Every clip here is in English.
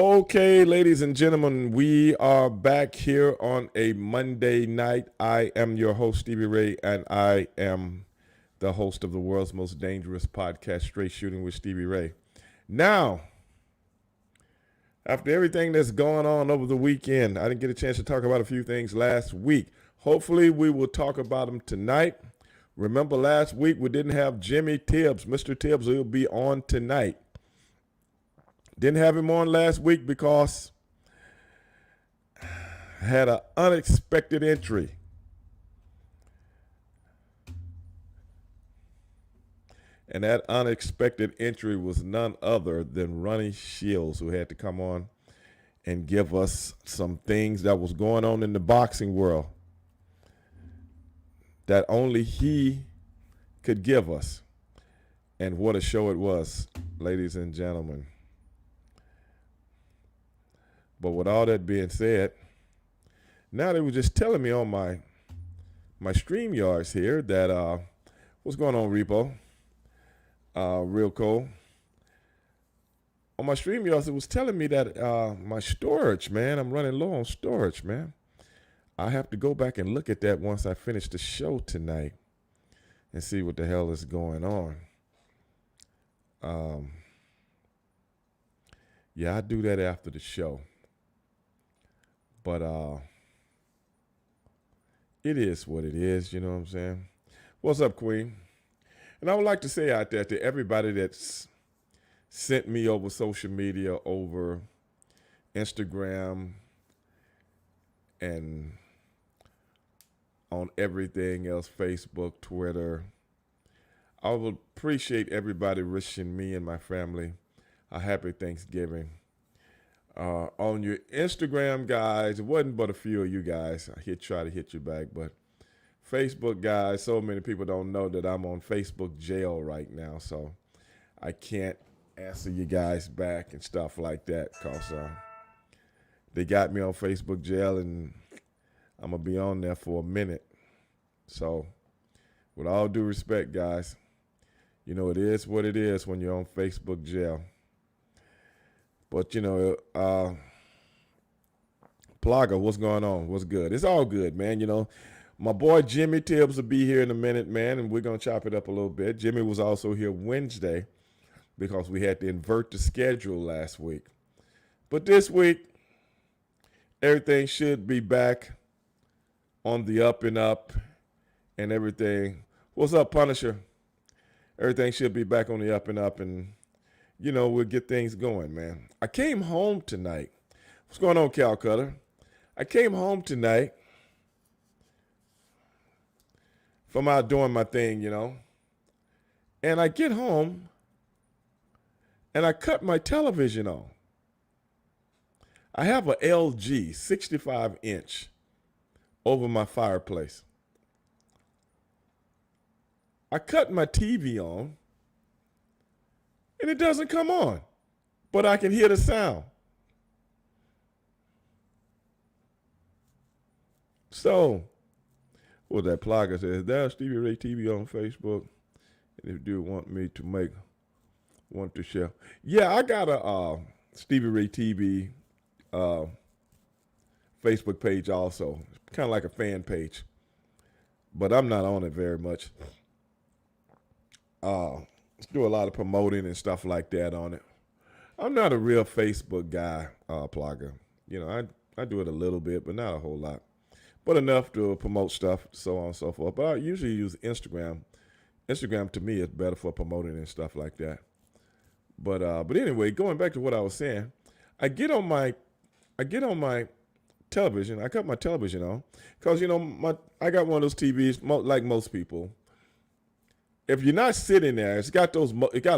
Okay, ladies and gentlemen, we are back here on a Monday night. I am your host, Stevie Ray, and I am the host of the world's most dangerous podcast, Straight Shooting with Stevie Ray. Now, after everything that's going on over the weekend, I didn't get a chance to talk about a few things last week. Hopefully, we will talk about them tonight. Remember, last week we didn't have Jimmy Tibbs. Mr. Tibbs will be on tonight. Didn't have him on last week because I had an unexpected entry. And that unexpected entry was none other than Ronnie Shields, who had to come on and give us some things that was going on in the boxing world that only he could give us. And what a show it was, ladies and gentlemen. But with all that being said, now they were just telling me on my StreamYards here that what's going on, Repo? Real cool. On my StreamYards, it was telling me that my storage, man, I'm running low on storage, man. I have to go back and look at that once I finish the show tonight and see what the hell is going on. Yeah, I do that after the show. But it is what it is, you know what I'm saying? What's up, Queen? And I would like to say out there to everybody that's sent me over social media, over Instagram, and on everything else, Facebook, Twitter, I would appreciate everybody wishing me and my family a happy Thanksgiving. On your Instagram, guys, it wasn't but a few of you guys. I try to hit you back, but Facebook, guys, so many people don't know that I'm on Facebook jail right now, so I can't answer you guys back and stuff like that because they got me on Facebook jail, and I'm going to be on there for a minute. So with all due respect, guys, you know, it is what it is when you're on Facebook jail. But, you know, Plaga, what's going on? What's good? It's all good, man. You know, my boy Jimmy Tibbs will be here in a minute, man, and we're going to chop it up a little bit. Jimmy was also here Wednesday because we had to invert the schedule last week. But this week, everything should be back on the up and up and everything. What's up, Punisher? Everything should be back on the up and up, and you know, we'll get things going, man. I came home tonight. What's going on, Calcutta? I came home tonight from out doing my thing, you know. And I get home and I cut my television on. I have a LG 65-inch over my fireplace. I cut my TV on, and it doesn't come on, but I can hear the sound. So, what that Plaga says, there's Stevie Ray TV on Facebook, and if you do want me to want to share. Yeah, I got a Stevie Ray TV Facebook page also, kind of like a fan page, but I'm not on it very much. Do a lot of promoting and stuff like that on it. I'm not a real Facebook guy, Plaga. You know, I do it a little bit, but not a whole lot. But enough to promote stuff, so on and so forth. But I usually use Instagram. Instagram to me is better for promoting and stuff like that. But anyway, going back to what I was saying, I get on my television. I cut my television on because you know I got one of those TVs like most people. If you're not sitting there, it got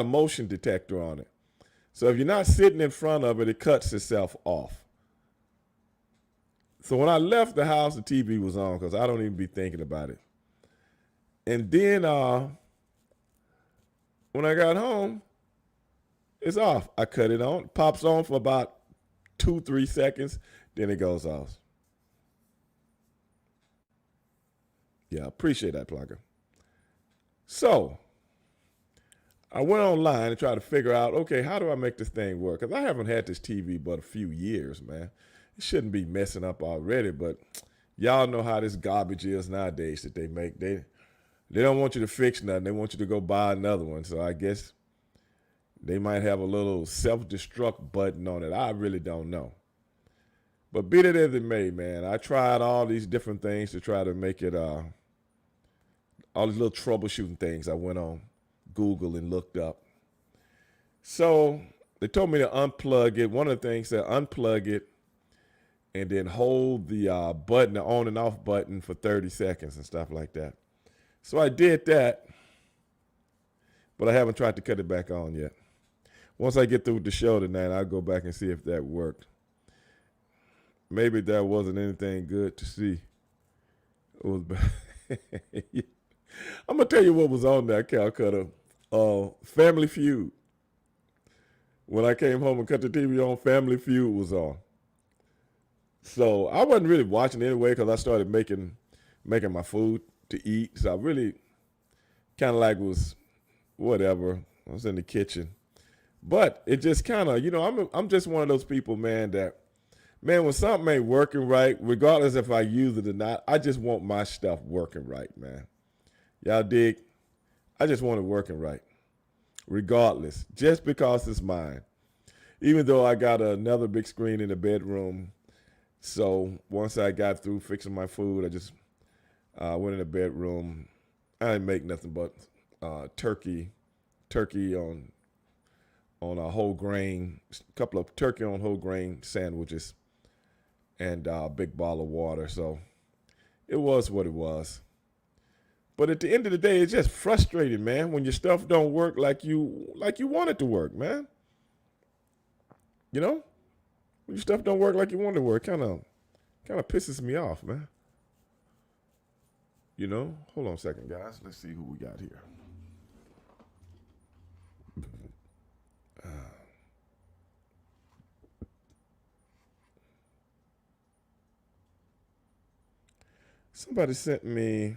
a motion detector on it. So if you're not sitting in front of it, it cuts itself off. So when I left the house, the TV was on because I don't even be thinking about it. And then when I got home, it's off. I cut it on, pops on for about 2-3 seconds, then it goes off. Yeah, appreciate that, Plugger. So I went online and tried to figure out, okay, how do I make this thing work? Because I haven't had this TV but a few years, man. It shouldn't be messing up already, but y'all know how this garbage is nowadays that they make. They don't want you to fix nothing. They want you to go buy another one. So I guess they might have a little self-destruct button on it. I really don't know. But be it as it may, man, I tried all these different things to try to make it, all these little troubleshooting things I went on Google and looked up. So they told me to unplug it. One of the things that unplug it and then hold the button, the on and off button for 30 seconds and stuff like that. So I did that, but I haven't tried to cut it back on yet. Once I get through with the show tonight, I'll go back and see if that worked. Maybe that wasn't anything good to see. It was bad. I'm going to tell you what was on that Calcutta. Family Feud. When I came home and cut the TV on, Family Feud was on. So I wasn't really watching anyway because I started making my food to eat. So I really kind of like was whatever. I was in the kitchen. But it just kind of, I'm just one of those people, man, that, man, when something ain't working right, regardless if I use it or not, I just want my stuff working right, man. Y'all dig? I just want it working right, regardless, just because it's mine. Even though I got another big screen in the bedroom, so once I got through fixing my food, I just went in the bedroom. I didn't make nothing but turkey on a whole grain, a couple of turkey on whole grain sandwiches, and a big bottle of water. So it was what it was. But at the end of the day, it's just frustrating, man, when your stuff don't work like you want it to work, man. When your stuff don't work like you want it to work, kind of pisses me off, man. Hold on a second, guys. Let's see who we got here. Somebody sent me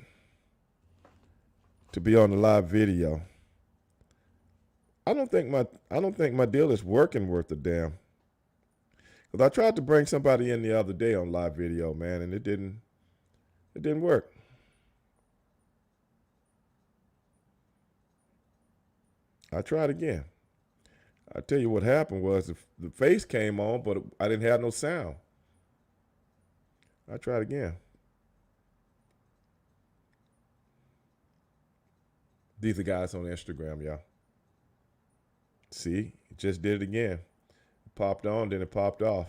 to be on the live video. I don't think my deal is working worth a damn. Because I tried to bring somebody in the other day on live video, man, and it didn't work. I tried again. I tell you what happened was the face came on, but I didn't have no sound. I tried again. These are guys on Instagram, y'all. See, it just did it again. It popped on, then it popped off.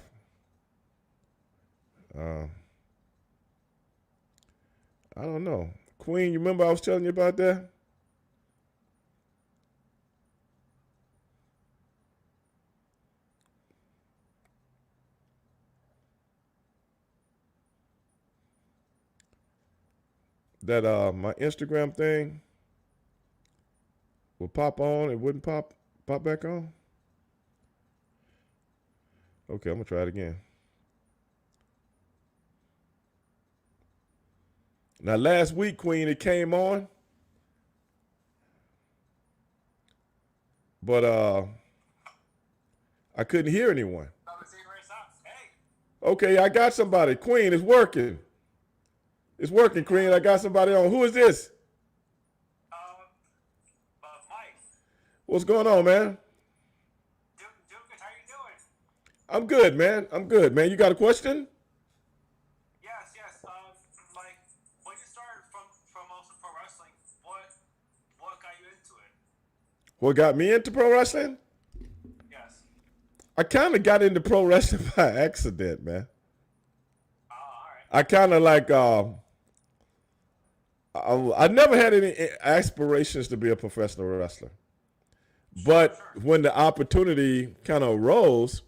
I don't know. Queen, you remember I was telling you about that? That my Instagram thing would pop on, it wouldn't pop back on. Okay, I'm gonna try it again. Now last week, Queen, it came on, but I couldn't hear anyone. Okay, I got somebody. Queen, it's working. It's working, Queen. I got somebody on. Who is this? Mike. What's going on, man? Doing good. How you doing? I'm good, man. I'm good, man. You got a question? Yes. Like when you started from also pro wrestling, what got you into it? What got me into pro wrestling? Yes. I kind of got into pro wrestling by accident, man. All right. I kind of like, I never had any aspirations to be a professional wrestler. But when the opportunity kind of arose,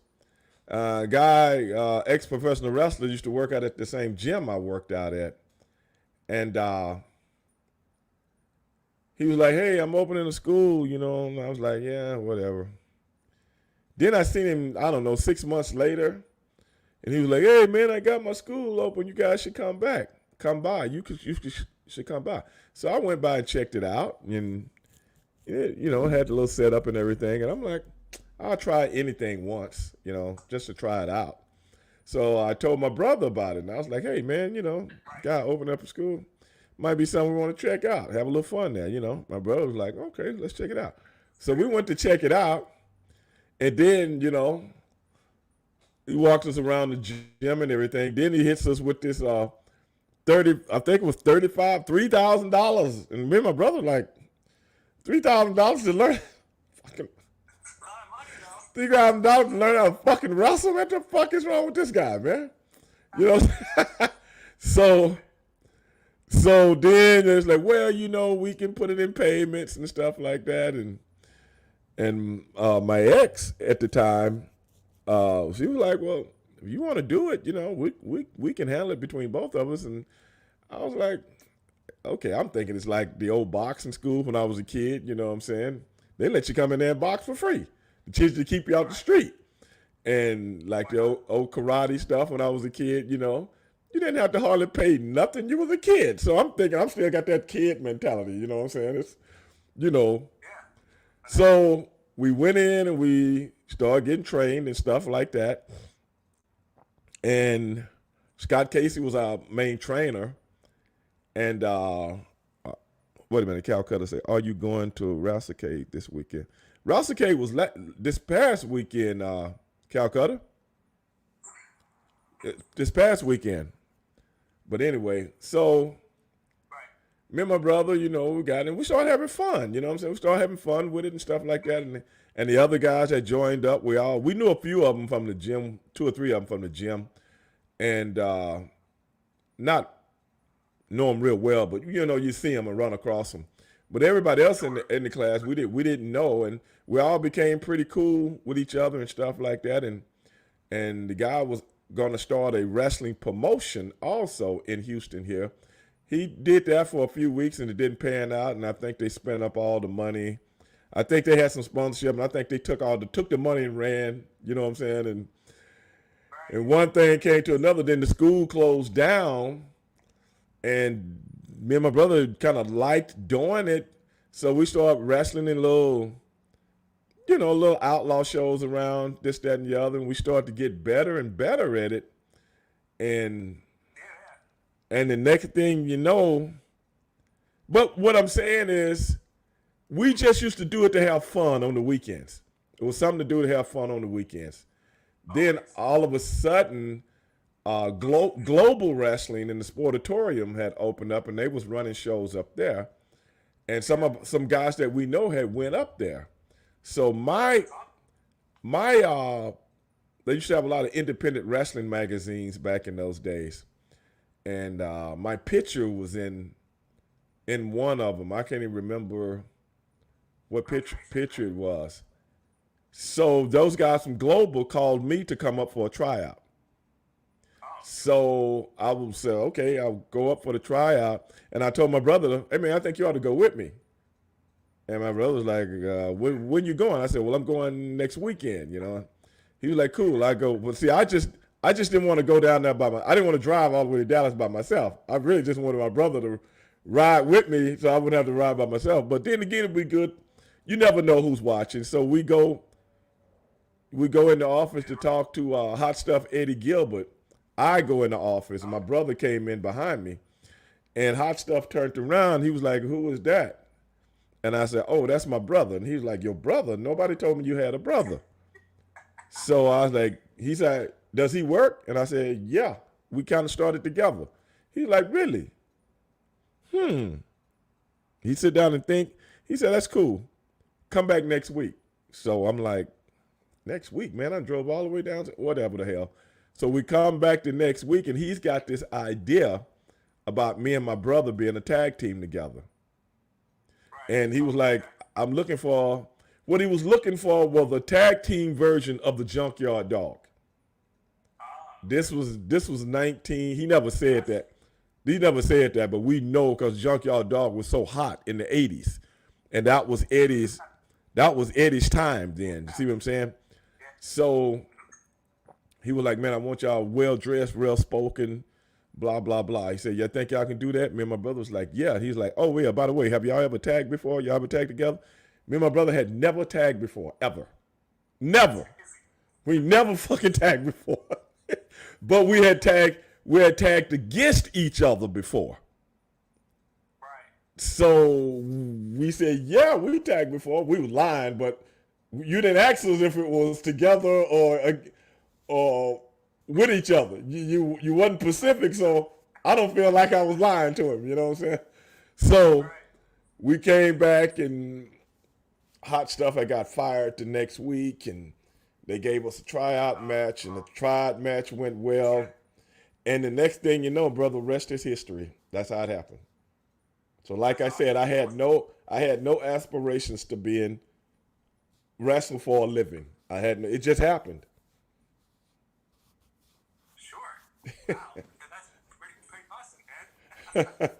a guy, ex-professional wrestler, used to work out at the same gym I worked out at. And he was like, hey, I'm opening a school, and I was like, yeah, whatever. Then I seen him, I don't know, 6 months later. And he was like, hey, man, I got my school open. You guys should come by. You should come by. So I went by and checked it out. And you know, had the little setup and everything. And I'm like, I'll try anything once, you know, just to try it out. So I told my brother about it, and I was like, hey, man, you know, guy opened up a school. Might be something we want to check out, have a little fun there, you know. My brother was like, okay, let's check it out. So we went to check it out, and then, you know, he walks us around the gym and everything. Then he hits us with this 30, I think it was $3,000. And me and my brother like, $3,000 to learn fucking $3,000 to learn how to fucking wrestle? What the fuck is wrong with this guy, man? You know, so then it's like, well, you know, we can put it in payments and stuff like that. And my ex at the time, she was like, well, if you want to do it, you know, we can handle it between both of us. And I was like, okay, I'm thinking it's like the old boxing school when I was a kid, you know what I'm saying? They let you come in there and box for free. The teacher to keep you out the street. And like the old karate stuff when I was a kid, you know, you didn't have to hardly pay nothing. You was a kid. So I'm thinking I'm still got that kid mentality, you know what I'm saying? It's, you know. So we went in and we started getting trained and stuff like that. And Scott Casey was our main trainer. And wait a minute, Calcutta said, are you going to Rousicade this weekend? Rousicade was this past weekend, Calcutta. This past weekend. But anyway, so me and my brother, you know, we got in. We started having fun, you know what I'm saying? We started having fun with it and stuff like that. And the other guys that joined up, we knew a few of them from the gym, 2 or 3 of them from the gym. And not know them real well, but you know, you see them and run across them. But everybody else in the class, we didn't know, and we all became pretty cool with each other and stuff like that. And the guy was going to start a wrestling promotion also in Houston here. He did that for a few weeks and it didn't pan out, and I think they spent up all the money. I think they had some sponsorship, and I think they took the money and ran. You know what I'm saying? And one thing came to another. Then the school closed down, and me and my brother kind of liked doing it, so we started wrestling in little outlaw shows around this, that, and the other, and we started to get better and better at it. And the next thing you know, but what I'm saying is, we just used to do it to have fun on the weekends. It was something to do to have fun on the weekends. Then all of a sudden, global wrestling in the Sportatorium had opened up, and they was running shows up there. And some guys that we know had went up there. So they used to have a lot of independent wrestling magazines back in those days. And my picture was in one of them. I can't even remember what picture it was. So those guys from Global called me to come up for a tryout. So I would say, okay, I'll go up for the tryout. And I told my brother, hey, man, I think you ought to go with me. And my brother was like, when you going? I said, well, I'm going next weekend, you know. He was like, cool. I go, well, see, I just didn't want to go down there I didn't want to drive all the way to Dallas by myself. I really just wanted my brother to ride with me so I wouldn't have to ride by myself. But then again, it'd be good. You never know who's watching. So we go in the office to talk to Hot Stuff Eddie Gilbert. I go in the office, and my brother came in behind me. And Hot Stuff turned around. He was like, who is that? And I said, oh, that's my brother. And he was like, your brother? Nobody told me you had a brother. So I was like, he said, does he work? And I said, yeah, we kind of started together. He's like, really? He sit down and think. He said, that's cool. Come back next week. So I'm like, next week, man, I drove all the way down to whatever the hell. So we come back the next week, and he's got this idea about me and my brother being a tag team together. And he was like, I'm looking for, what he was looking for was a tag team version of the Junkyard Dog. This was 19, he never said that. He never said that, but we know because Junkyard Dog was so hot in the 80s. And that was Eddie's time then. You see what I'm saying? So he was like, man, I want y'all well-dressed, well-spoken, blah, blah, blah. He said, you think y'all can do that? Me and my brother was like, yeah. He's like, oh, yeah, by the way, have y'all ever tagged before? Y'all ever tagged together? Me and my brother had never tagged before, ever. Never. We never fucking tagged before. But we had tagged against each other before. Right. So we said, yeah, we tagged before. We were lying, but you didn't ask us if it was together or with each other. You wasn't Pacific, so I don't feel like I was lying to him. You know what I'm saying? So Right. we came back and Hot Stuff had got fired the next week, and they gave us a tryout match, and the tryout match went well. And the next thing you know, brother, rest is history. That's how it happened. So like I said, I had no aspirations to be in wrestle for a living. It just happened. Sure. Wow. That's pretty awesome, man.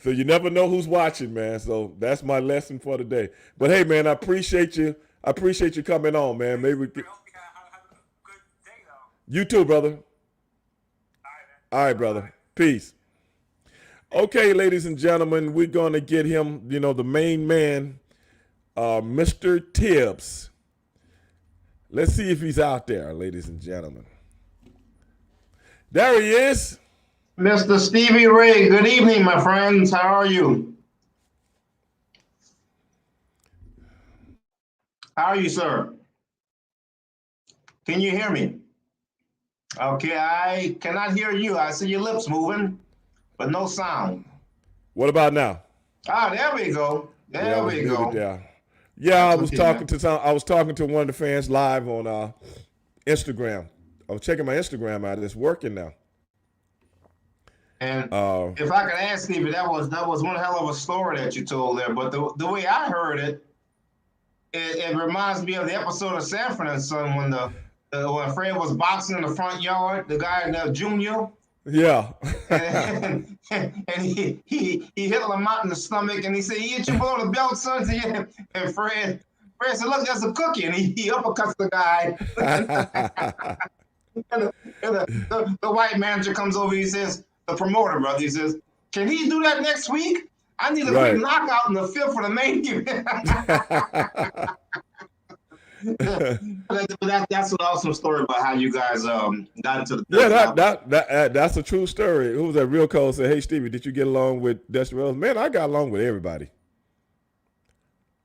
So you never know who's watching, man. So that's my lesson for today. But hey, man, I appreciate you. I appreciate you coming on, man. Maybe we I could. hope you have a good day, though. You too, brother. All right, man. All right, brother. Peace. Okay, ladies and gentlemen, we're going to get him, the main man, Mr. Tibbs. Let's see if he's out there, ladies and gentlemen. There he is. Mr. Stevie Ray, good evening, my friends. How are you? How are you, sir? Can you hear me? Okay, I cannot hear you. I see your lips moving, but no sound. What about now? Ah, there we go. There we go. Yeah, I was talking to one of the fans live on Instagram. I was checking my Instagram out. It's working now. And if I could ask Stevie, that was one hell of a story that you told there. But the way I heard it, it reminds me of the episode of Sanford and Son when when Fred was boxing in the front yard, the guy, the Junior. Yeah. and he hit Lamont in the stomach, and he said, "You hit you below the belt, son." And Fred said, "Look, that's a cookie," and he uppercuts the guy. and the white manager comes over. He says, the promoter, brother, he says, "Can he do that next week? I need a quick knockout in the fifth for the main event." That's an awesome story about how you guys got into the that's a true story. Who was that? Real Cole said, "Hey Stevie, did you get along with Dusty Rhodes?" Man, I got along with everybody.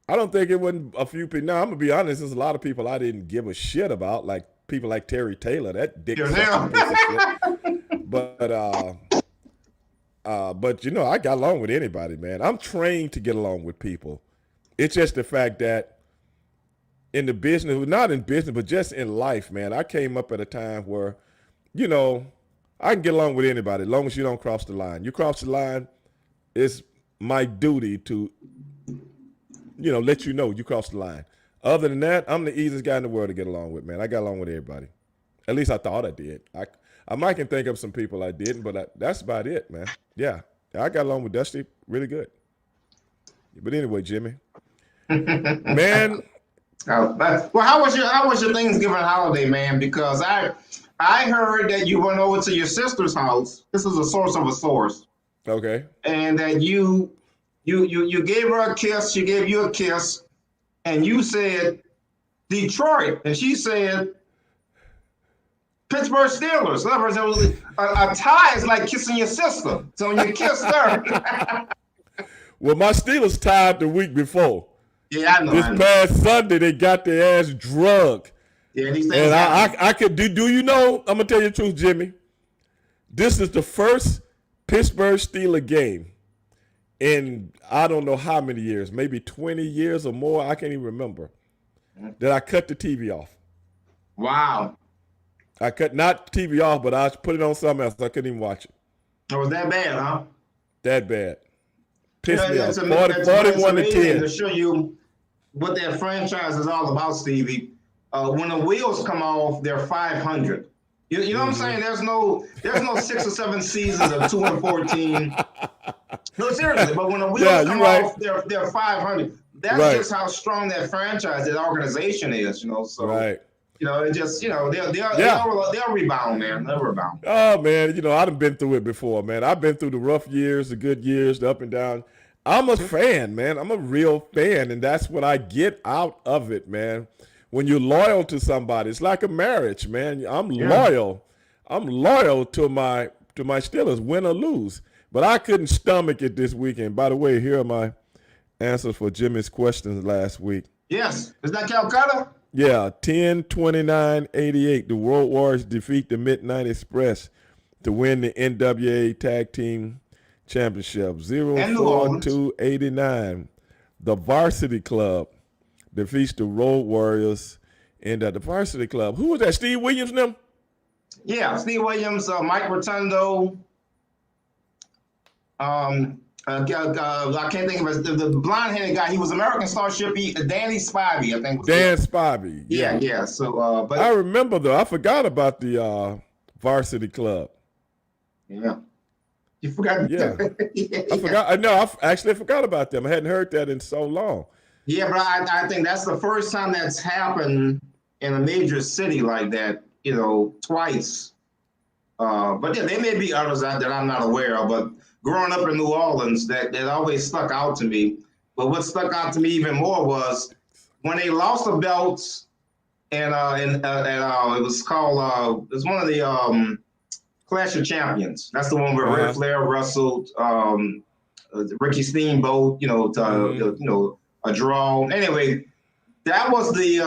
I don't think it wasn't a few people. Now I'm gonna be honest. There's a lot of people I didn't give a shit about, like people like Terry Taylor. That dick. But I got along with anybody, man. I'm trained to get along with people. It's just the fact that in the business, not in business, but just in life, man, I came up at a time where, I can get along with anybody as long as you don't cross the line. You cross the line, it's my duty to, let you know you crossed the line. Other than that, I'm the easiest guy in the world to get along with, man. I got along with everybody. At least I thought I did. I might can think of some people I didn't, but that's about it, man. Yeah, I got along with Dusty really good. But anyway, Jimmy, man. Well, how was your Thanksgiving holiday, man? Because I heard that you went over to your sister's house. This is a source of a source. Okay. And that you gave her a kiss. She gave you a kiss, and you said Detroit, and she said Pittsburgh Steelers. In other words, a tie is like kissing your sister. So when you kissed her. Well, my Steelers tied the week before. Yeah, I know. This past Sunday, they got their ass drugged. Yeah, these things. And I could do you know? I'm gonna tell you the truth, Jimmy. This is the first Pittsburgh Steelers game in I don't know how many years, maybe 20 years or more. I can't even remember. That I cut the TV off. Wow. I cut not TV off, but I put it on something else. I couldn't even watch it. It was that bad, huh? That bad. Pissed me off. 41 to 10. To show you what that franchise is all about, Stevie. When the wheels come off, they're 500. You know what I'm saying? There's no 6 or 7 seasons of 2-14. No, seriously. But when the wheels come off, they're 500. That's just how strong that franchise, that organization is. So. Right. It just, they'll rebound, man. They'll rebound. Oh, man, I've been through it before, man. I've been through the rough years, the good years, the up and down. I'm a fan, man. I'm a real fan, and that's what I get out of it, man. When you're loyal to somebody, it's like a marriage, man. I'm loyal. I'm loyal to my Steelers, win or lose. But I couldn't stomach it this weekend. By the way, here are my answers for Jimmy's questions last week. Yes. Is that Calcutta? Yeah, 10-29-88. The Road Warriors defeat the Midnight Express to win the NWA Tag Team Championship. 0-4-2-89. The Varsity Club defeats the Road Warriors in the Varsity Club. Who was that? Steve Williams them? Yeah, Steve Williams, Mike Rotundo. I can't think of his, the blonde-headed guy. He was American Starship. Danny Spivey, I think. Dan Spivey. Yeah. So, but I remember though. I forgot about the Varsity Club. Yeah. You forgot? Yeah. I forgot. No, I actually forgot about them. I hadn't heard that in so long. Yeah, but I think that's the first time that's happened in a major city like that, twice. But yeah, there may be others out that I'm not aware of, but growing up in New Orleans, that always stuck out to me. But what stuck out to me even more was when they lost the belts, and it was called, it was one of the Clash of Champions. That's the one where Red Flair wrestled Ricky Steamboat, to a draw. Anyway, that was the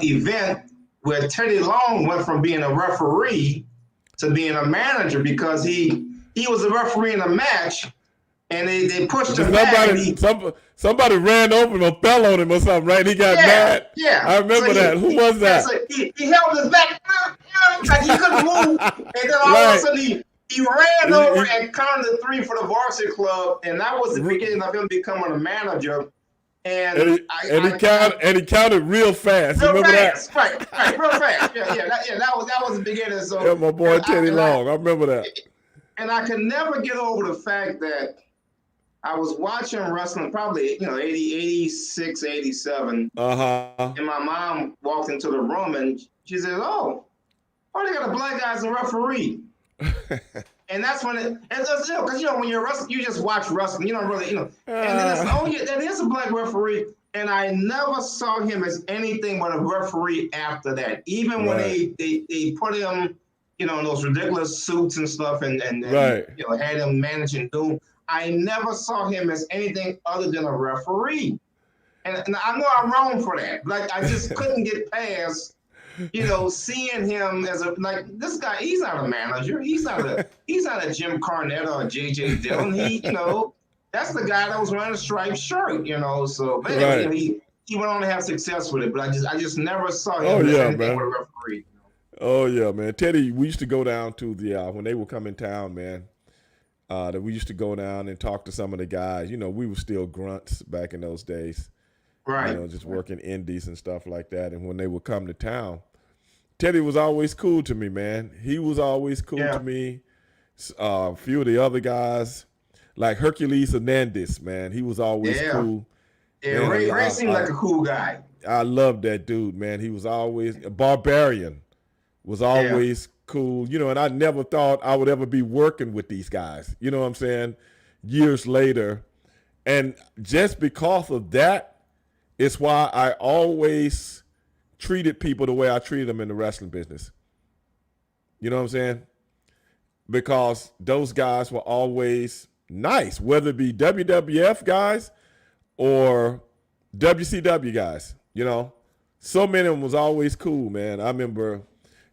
event where Teddy Long went from being a referee to being a manager because he was a referee in a match, and they pushed him back. Somebody ran over him or fell on him or something, right? He got mad. Yeah, I remember that. Who was that? So he held his back, like he couldn't move, and then all of a sudden he ran over and counted 3 for the Varsity Club, and that was the beginning of him becoming a manager. And he counted real fast. Real remember fast, that? Right, real fast. That was the beginning. So yeah, my boy Teddy Long. I remember that. And I could never get over the fact that I was watching wrestling, probably 86, 87. And my mom walked into the room and she said, "Oh, they got a black guy as a referee." And that's when because when you're wrestling, you just watch wrestling. You don't really, And then it's that is a black referee. And I never saw him as anything but a referee after that. Even when they put him, in those ridiculous suits and stuff, and had him managing Doom. I never saw him as anything other than a referee. And I know I'm wrong for that. Like I just couldn't get past, seeing him as this guy. He's not a manager. He's not a Jim Cornette or a J.J. Dillon. That's the guy that was wearing a striped shirt. So but anyway, he went on to have success with it. But I just never saw him as anything but a referee. Oh yeah, man. Teddy, we used to go down to the when they would come in town, man. That we used to go down and talk to some of the guys. We were still grunts back in those days. Right. Just working indies and stuff like that. And when they would come to town, Teddy was always cool to me, man. He was always cool to me. A few of the other guys, like Hercules Hernandez, man, he was always cool. Yeah, man, Ray seemed like a cool guy. I loved that dude, man. He was always a Barbarian. Was always cool, and I never thought I would ever be working with these guys. You know what I'm saying? Years later. And just because of that, it's why I always treated people the way I treated them in the wrestling business. You know what I'm saying? Because those guys were always nice, whether it be WWF guys or WCW guys, So many of them was always cool, man. I remember...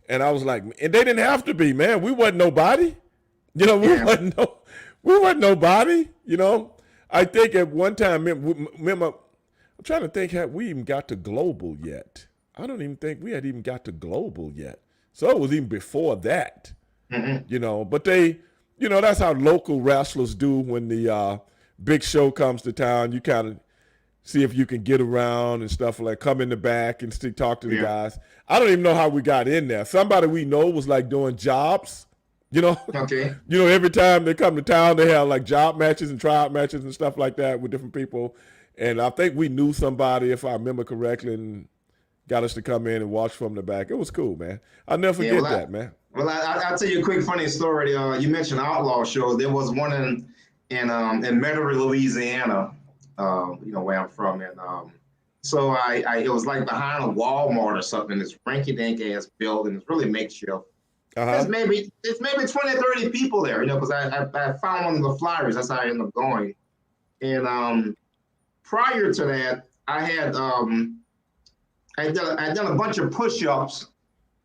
And I was like, and they didn't have to be, man. We wasn't nobody. We wasn't nobody, I think at one time, remember, I'm trying to think, have we even got to global yet? I don't even think we had even got to global yet. So it was even before that, But they, that's how local wrestlers do when the big show comes to town. You kind of see if you can get around and stuff like come in the back and still talk to the guys. I don't even know how we got in there. Somebody we know was like doing jobs, Okay. Every time they come to town, they have like job matches and tryout matches and stuff like that with different people. And I think we knew somebody, if I remember correctly, and got us to come in and watch from the back. It was cool, man. I'll never forget that, man. Well, I'll tell you a quick funny story. You mentioned outlaw shows. There was one in Metairie, Louisiana, where I'm from, and so it was like behind a Walmart or something. This rinky-dink ass building. It's really makeshift. It's maybe 20 or 30 people there, because I found one of the flyers. That's how I ended up going. And prior to that, I done a bunch of push-ups,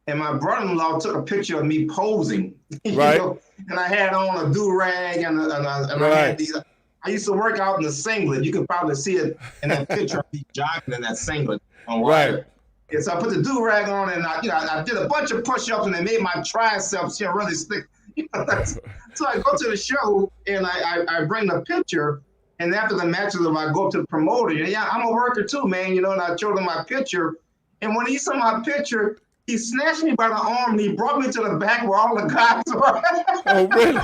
and my brother-in-law took a picture of me posing. Right. And I had on a do-rag, and I had these. I used to work out in the singlet. You can probably see it in that picture of me jogging in that singlet. Right. And so I put the do-rag on, and I did a bunch of push-ups, and it made my triceps really stick. So I go to the show, and I bring the picture, and after the matches, I go up to the promoter. Yeah, I'm a worker too, man. And I showed him my picture, and when he saw my picture, he snatched me by the arm, and he brought me to the back where all the guys were. Oh, really?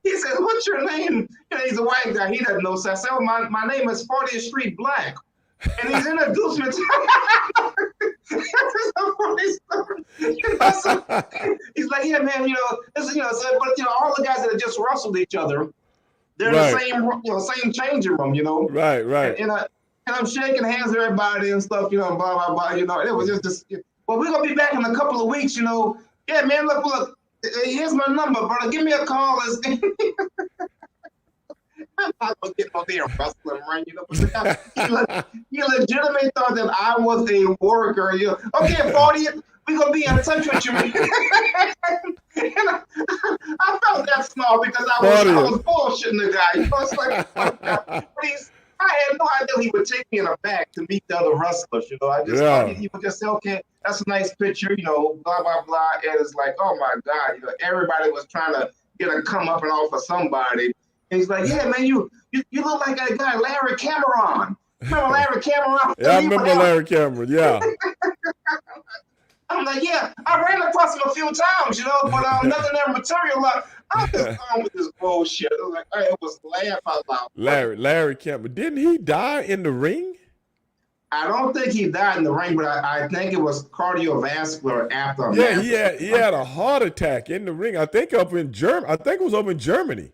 He said, "What's your name?" He's a white guy. He doesn't know. So I said, "Oh, my name is 40th Street Black." And he's introduced me to he's like, "Yeah, man, this is, but all the guys that have just wrestled each other, they're in the same changing room, Right. And I'm shaking hands with everybody and stuff, blah blah blah, It was just well, we're gonna be back in a couple of weeks, Yeah, man, look, here's my number, brother. Give me a call. I'm not gonna get no damn wrestling ring, but he legitimately thought that I was a worker. Okay, 40, we're gonna be in touch with you. And I felt that small because I was bullshitting the guy. It's like, I had no idea he would take me in the back to meet the other wrestlers. I just thought he would just say, "Okay, that's a nice picture," blah blah blah. And it's like, oh my God, everybody was trying to get a come up and off of somebody. And he's like, "Yeah, man, you look like that guy Larry Cameron. Remember Larry Cameron?" Yeah, I remember Larry Cameron. Yeah. I'm like, "Yeah, I ran across him a few times, but nothing ever materialized." I'm just on with this bullshit. It was like, it was laugh out loud. Larry Cameron. Didn't he die in the ring? I don't think he died in the ring, but I think it was cardiovascular after. Yeah, he had a heart attack in the ring. I think up in Germany. I think it was up in Germany.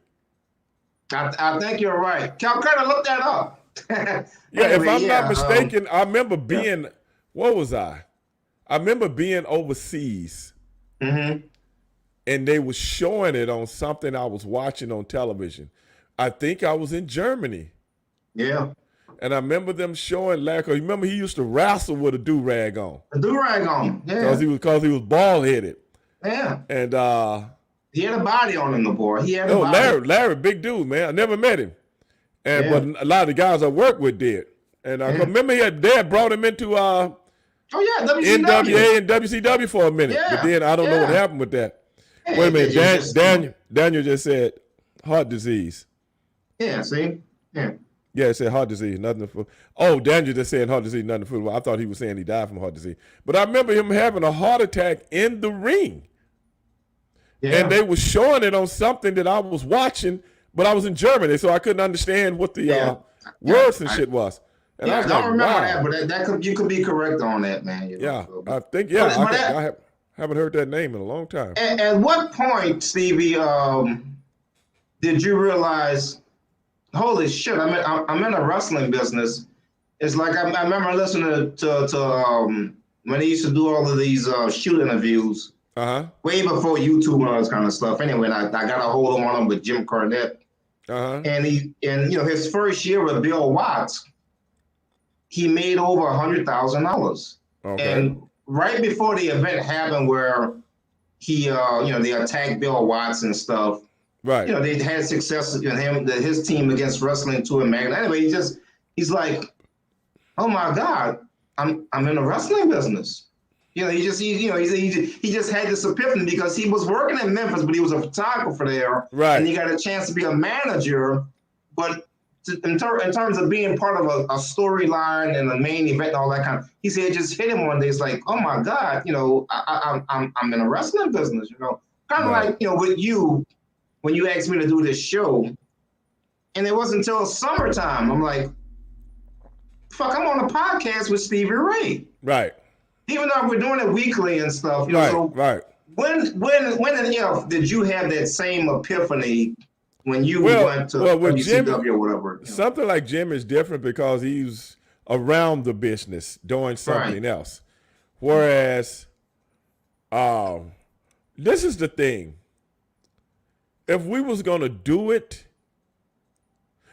I think you're right. Cal Carter, look that up. Anyway, if I'm not mistaken, I remember being. What was I? I remember being overseas. Mm-hmm. And they were showing it on something I was watching on television. I think I was in Germany. Yeah. And I remember them showing Larry. Cause remember he used to wrestle with a do-rag on. A do-rag on, yeah. Because he was bald-headed. Yeah. And he had a body on him, the boy. He had a body. Larry, big dude, man. I never met him. But a lot of the guys I worked with did. And I remember Dad brought him into WCW. NWA and WCW for a minute. Yeah. But then I don't know what happened with that. Yeah, wait a minute, Daniel just said heart disease. Yeah, see? Yeah. Yeah, it said heart disease, nothing for. Oh, Daniel just said heart disease, nothing for. Well, I thought he was saying he died from heart disease. But I remember him having a heart attack in the ring. Yeah. And they were showing it on something that I was watching, but I was in Germany, so I couldn't understand what the words and shit was. And I don't remember that, but you could be correct on that, man. I think, I haven't heard that name in a long time. At what point, Stevie, did you realize, holy shit, I'm in a wrestling business? It's like I remember listening to when they used to do all of these shoot interviews, way before YouTube and all this kind of stuff. Anyway, I got a hold of one of them with Jim Cornette. And his first year with Bill Watts, he made over $100,000. Okay. And right before the event happened where he, they attacked Bill Watts and stuff. Right. They had success in his team against Wrestling 2 and Magna. Anyway, he's like, oh my God, I'm in the wrestling business. He just had this epiphany because he was working in Memphis, but he was a photographer there. Right. And he got a chance to be a manager, but in terms of being part of a storyline and the main event and all that kind of, he said it just hit him one day. It's like, oh my God, I'm in a wrestling business, kind of like, with you, when you asked me to do this show, and it wasn't until summertime, I'm like, fuck, I'm on a podcast with Stevie Ray. Right. Even though we're doing it weekly and stuff, right. when and if did you have that same epiphany when you went to with WCW Jimmy, or whatever? something like Jim is different because he's around the business doing something else. Whereas, this is the thing. If we was going to do it,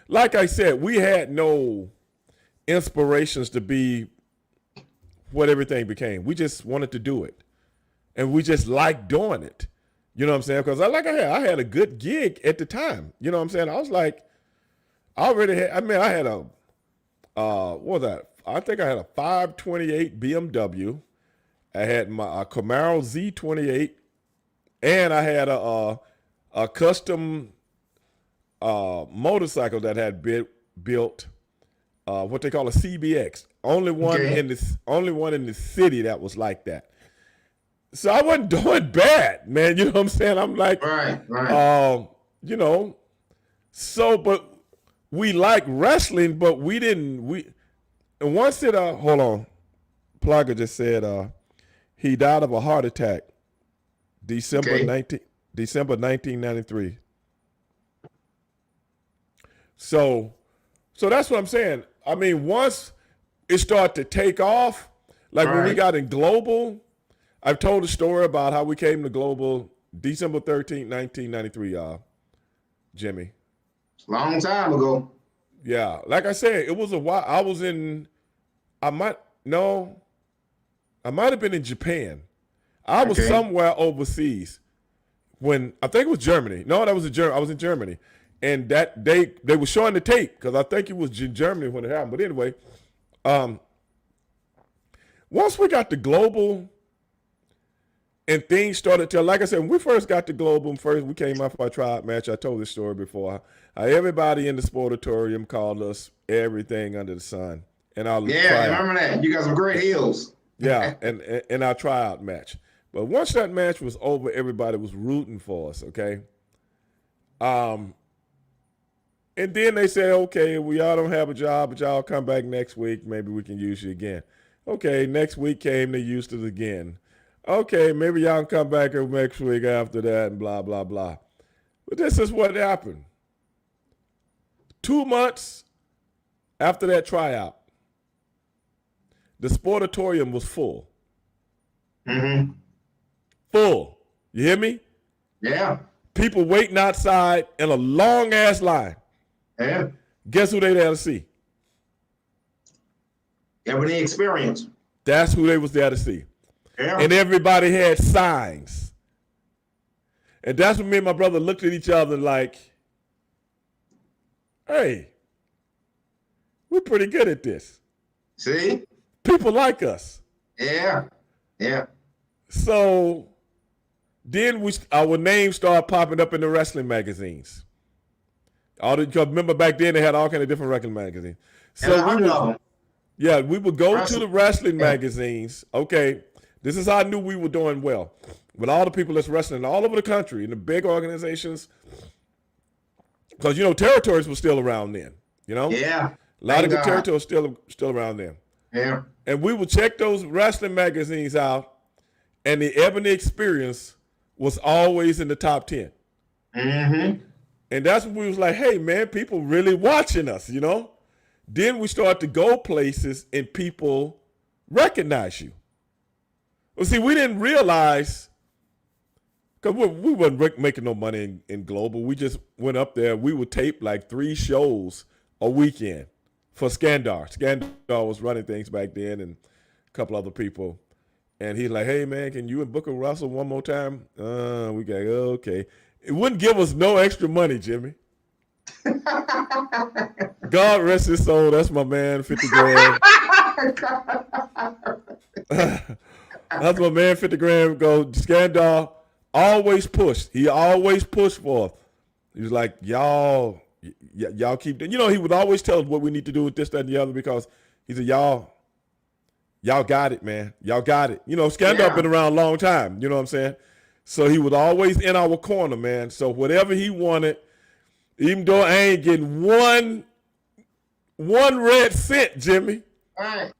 like I said, we had no inspirations to be what everything became. We just wanted to do it. And we just liked doing it. You know what I'm saying? Because I had a good gig at the time. You know what I'm saying? I was like, I had a, what was that? I think I had a 528 BMW. I had my Camaro Z28. And I had a custom motorcycle that had built what they call a CBX. Only one in the city that was like that. So I wasn't doing bad, man. You know what I'm saying? I'm like, right. You know, so but we like wrestling, but we didn't. And once it hold on, Plugger just said he died of a heart attack, December 1993. So that's what I'm saying. I mean, once it started to take off, like when we got in Global, I've told a story about how we came to Global December 13th, 1993, Jimmy. Long time ago. Yeah. Like I said, it was a while. I might have been in Japan. I was somewhere overseas when, I think it was Germany. No, I was in Germany. And that they were showing the tape because I think it was in Germany when it happened. But anyway, once we got to Global and things started to, like I said, when we first got to Global, we came off our tryout match. I told this story before. Everybody in the Sportatorium called us everything under the sun. And I remember that. You got some great heels. Yeah, and our tryout match. But once that match was over, everybody was rooting for us, okay? And then they said, okay, y'all don't have a job, but y'all come back next week. Maybe we can use you again. Okay, next week came, they used it again. Okay, maybe y'all can come back next week after that and blah, blah, blah. But this is what happened. 2 months after that tryout, the Sportatorium was full. Mm-hmm. Full. You hear me? Yeah. People waiting outside in a long-ass line. Yeah. Guess who they there to see? Everyday Experience. That's who they was there to see. Yeah. And everybody had signs. And that's when me and my brother looked at each other like, hey, we're pretty good at this. See? People like us. Yeah. Yeah. So then our names started popping up in the wrestling magazines. Because remember back then they had all kind of different wrestling magazines. So we would go to the wrestling magazines. Okay, this is how I knew we were doing well. With all the people that's wrestling all over the country in the big organizations. Because, territories were still around then, Yeah. A lot of good territories still around then. Yeah. And we would check those wrestling magazines out, and the Ebony Experience was always in the top 10. Mm-hmm. And that's when we was like, hey, man, people really watching us, Then we start to go places and people recognize you. Well, see, we didn't realize, because we wasn't making no money in Global. We just went up there. We would tape like 3 shows a weekend for Skandar. Skandar was running things back then and a couple other people. And he's like, hey, man, can you and Booker Russell one more time? We got, okay. It wouldn't give us no extra money, Jimmy. God rest his soul. That's my man, 50 grand. That's my man, 50 grand. Go, Skandar always pushed. He always pushed for us. He was like, y'all keep doing. He would always tell us what we need to do with this, that, and the other because he said, y'all got it, man. Y'all got it. Skandar been around a long time. You know what I'm saying? So he was always in our corner, man. So whatever he wanted, even though I ain't getting one red cent, Jimmy. All right.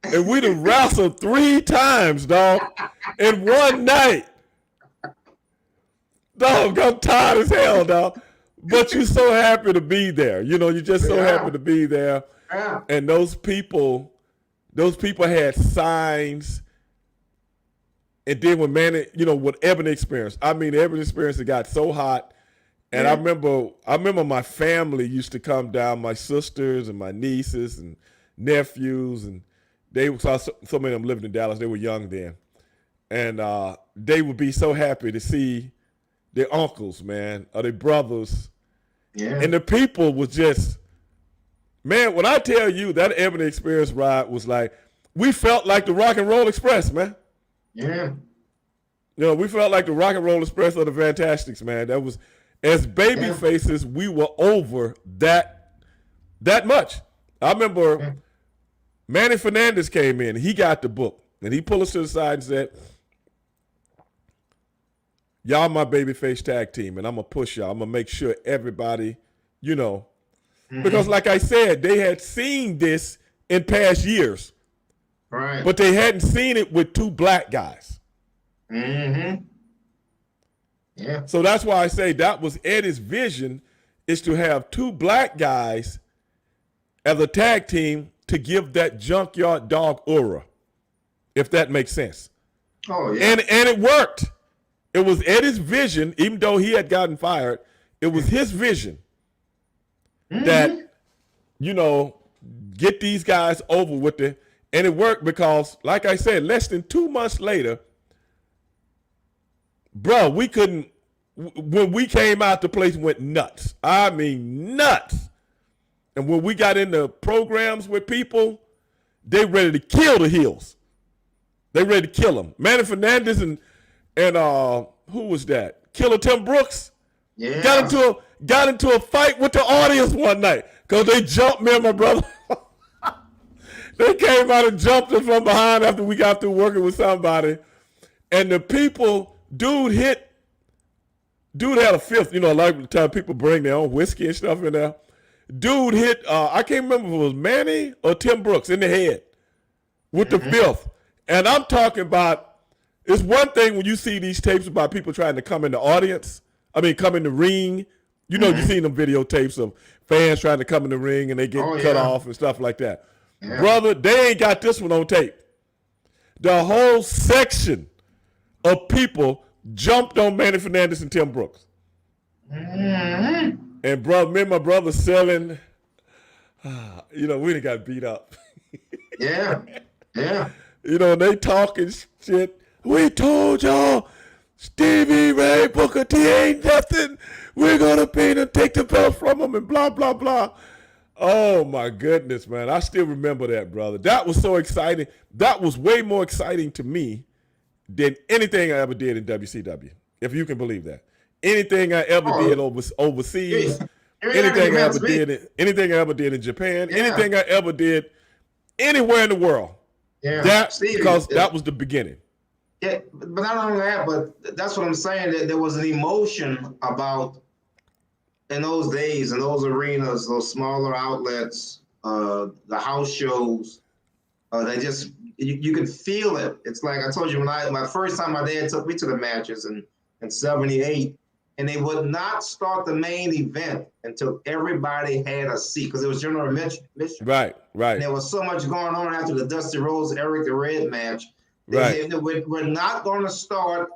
And we'd have wrestled 3 times, dog, in one night. Dog, I'm tired as hell, dog. But you're so happy to be there. You know, you're just so happy to be there. Yeah. And those people had signs. And then when Manny, you know, with Ebony experience, I mean, the Ebony experience, it got so hot. And I remember my family used to come down, my sisters and my nieces and nephews, and they saw so many of them living in Dallas. They were young then. And they would be so happy to see their uncles, man, or their brothers. Yeah. And the people was just, man, when I tell you that Ebony experience ride was like, we felt like the Rock and Roll Express, man. Yeah. You know, we felt like the Rock and Roll Express of the Fantastics, man. That was, as baby faces, we were over that much. I remember Manny Fernandez came in. He got the book. And he pulled us to the side and said, y'all my babyface tag team, and I'm going to push y'all. I'm going to make sure everybody, you know. Because like I said, they had seen this in past years. Right. But they hadn't seen it with two black guys. Mm-hmm. Yeah. So that's why I say that was Eddie's vision, is to have two black guys as a tag team to give that junkyard dog aura, if that makes sense. Oh, yeah. And it worked. It was Eddie's vision, even though he had gotten fired, it was his vision that, you know, get these guys over with it. And it worked because, like I said, less than 2 months later, bro, we couldn't, when we came out, the place went nuts. I mean, nuts. And when we got into programs with people, they ready to kill the heels. They ready to kill them. Manny Fernandez and who was that? Killer Tim Brooks. Yeah. Got into a fight with the audience one night because they jumped me and my brother. They came out and jumped us from behind after we got through working with somebody. And the people, dude had a fifth. You know, a lot of the time people bring their own whiskey and stuff in there. Dude hit, I can't remember if it was Manny or Tim Brooks in the head with the fifth. And I'm talking about, it's one thing when you see these tapes about people trying to come in the audience. I mean, come in the ring. You know, you've seen them videotapes of fans trying to come in the ring and they get cut off and stuff like that. Yeah. Brother, they ain't got this one on tape. The whole section of people jumped on Manny Fernandez and Tim Brooks. And brother, me and my brother selling, you know, we done got beat up. Yeah. You know, they talking shit. We told y'all, Stevie, Ray, Booker T ain't nothing. We're going to beat him, take the belt from him, and blah, blah, blah. Oh, my goodness, man. I still remember that, brother. That was so exciting. That was way more exciting to me than anything I ever did in WCW, if you can believe that. Anything I ever did overseas, anything I ever did in Japan, anything I ever did anywhere in the world. Yeah, because that was the beginning. Yeah, but not only that, but that's what I'm saying, that there was an emotion about, in those days, in those arenas, those smaller outlets, the house shows, they just, you could feel it. It's like I told you, my first time my dad took me to the matches in 78, and they would not start the main event until everybody had a seat, because it was general admission. Right. And there was so much going on after the Dusty Rhodes, Eric the Red match. We're not going to start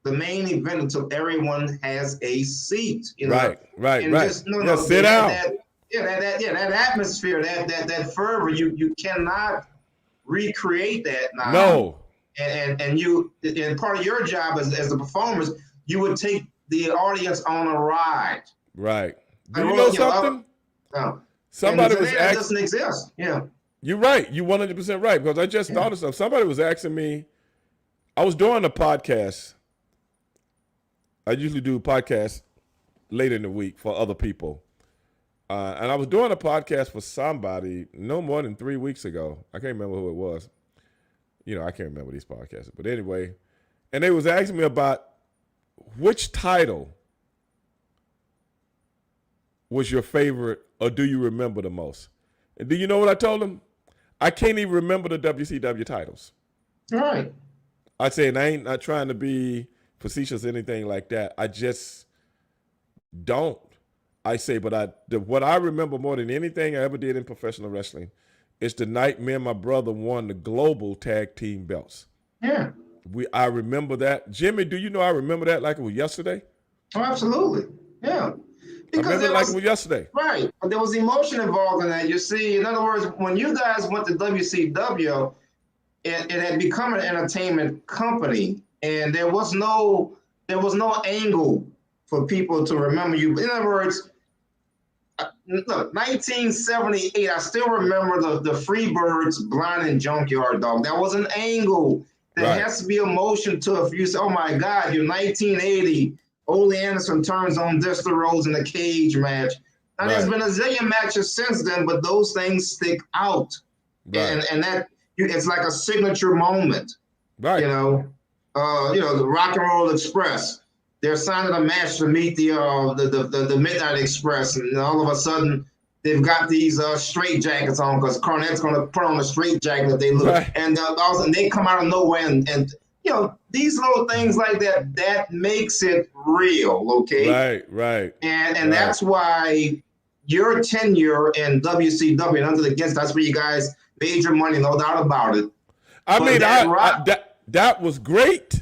the main event until everyone has a seat. You know? Right. Just, sit down. That atmosphere, that fervor, you cannot recreate that now. No. And part of your job as the performers, you would take the audience on a ride. Right. Do you know something? Somebody was asking. Doesn't exist. Yeah. You're right. You're 100% right, because I just thought of something. Somebody was asking me. I was doing a podcast. I usually do podcasts later in the week for other people. And I was doing a podcast for somebody no more than 3 weeks ago. I can't remember who it was. You know, I can't remember these podcasts. But anyway, and they was asking me about which title was your favorite, or do you remember the most? And do you know what I told them? I can't even remember the WCW titles. All right. I said, I ain't not trying to be facetious, anything like that. I just don't. I say, but what I remember more than anything I ever did in professional wrestling is the night me and my brother won the global tag team belts. Yeah. I remember that. Jimmy, do you know I remember that like it was yesterday? Oh, absolutely. Yeah. Because I remember it like it was yesterday. Right. But there was emotion involved in that. You see, in other words, when you guys went to WCW, it had become an entertainment company, and there was no angle for people to remember you. In other words, look, 1978, I still remember the Freebirds Blind and Junkyard Dog. That was an angle. There has to be emotion to it. If you say, oh my God, you're 1980, Ole Anderson turns on Dexter Rhodes in a cage match. Now, there's been a zillion matches since then, but those things stick out. Right. And that it's like a signature moment. Right. You know, the Rock and Roll Express. They're signing a match to meet the Midnight Express, and all of a sudden they've got these straight jackets on because Cornette's going to put on a straight jacket that they look, and they come out of nowhere, and these little things like that makes it real, okay? Right. And that's why your tenure in WCW and Under the Guest, that's where you guys made your money, no doubt about it. That was great.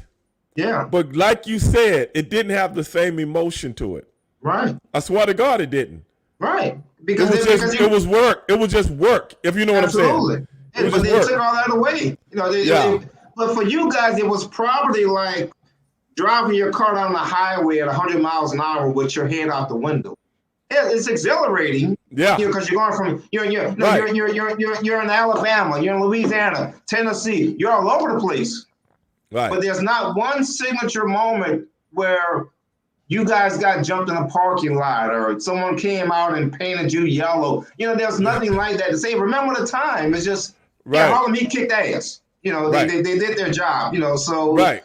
Yeah. But like you said, it didn't have the same emotion to it. Right. I swear to God it didn't. Right. Because it was work. It was just work, if you know what I'm saying. Absolutely. But they took all that away. But for you guys, it was probably like driving your car down the highway at 100 miles an hour with your head out the window. Yeah, it's exhilarating. Yeah. Because you're going from you're in Alabama, you're in Louisiana, Tennessee, you're all over the place. Right. But there's not one signature moment where you guys got jumped in a parking lot or someone came out and painted you yellow. There's nothing like that to say, remember the time. It's just, Harlem Heat kicked ass. They did their job, so, but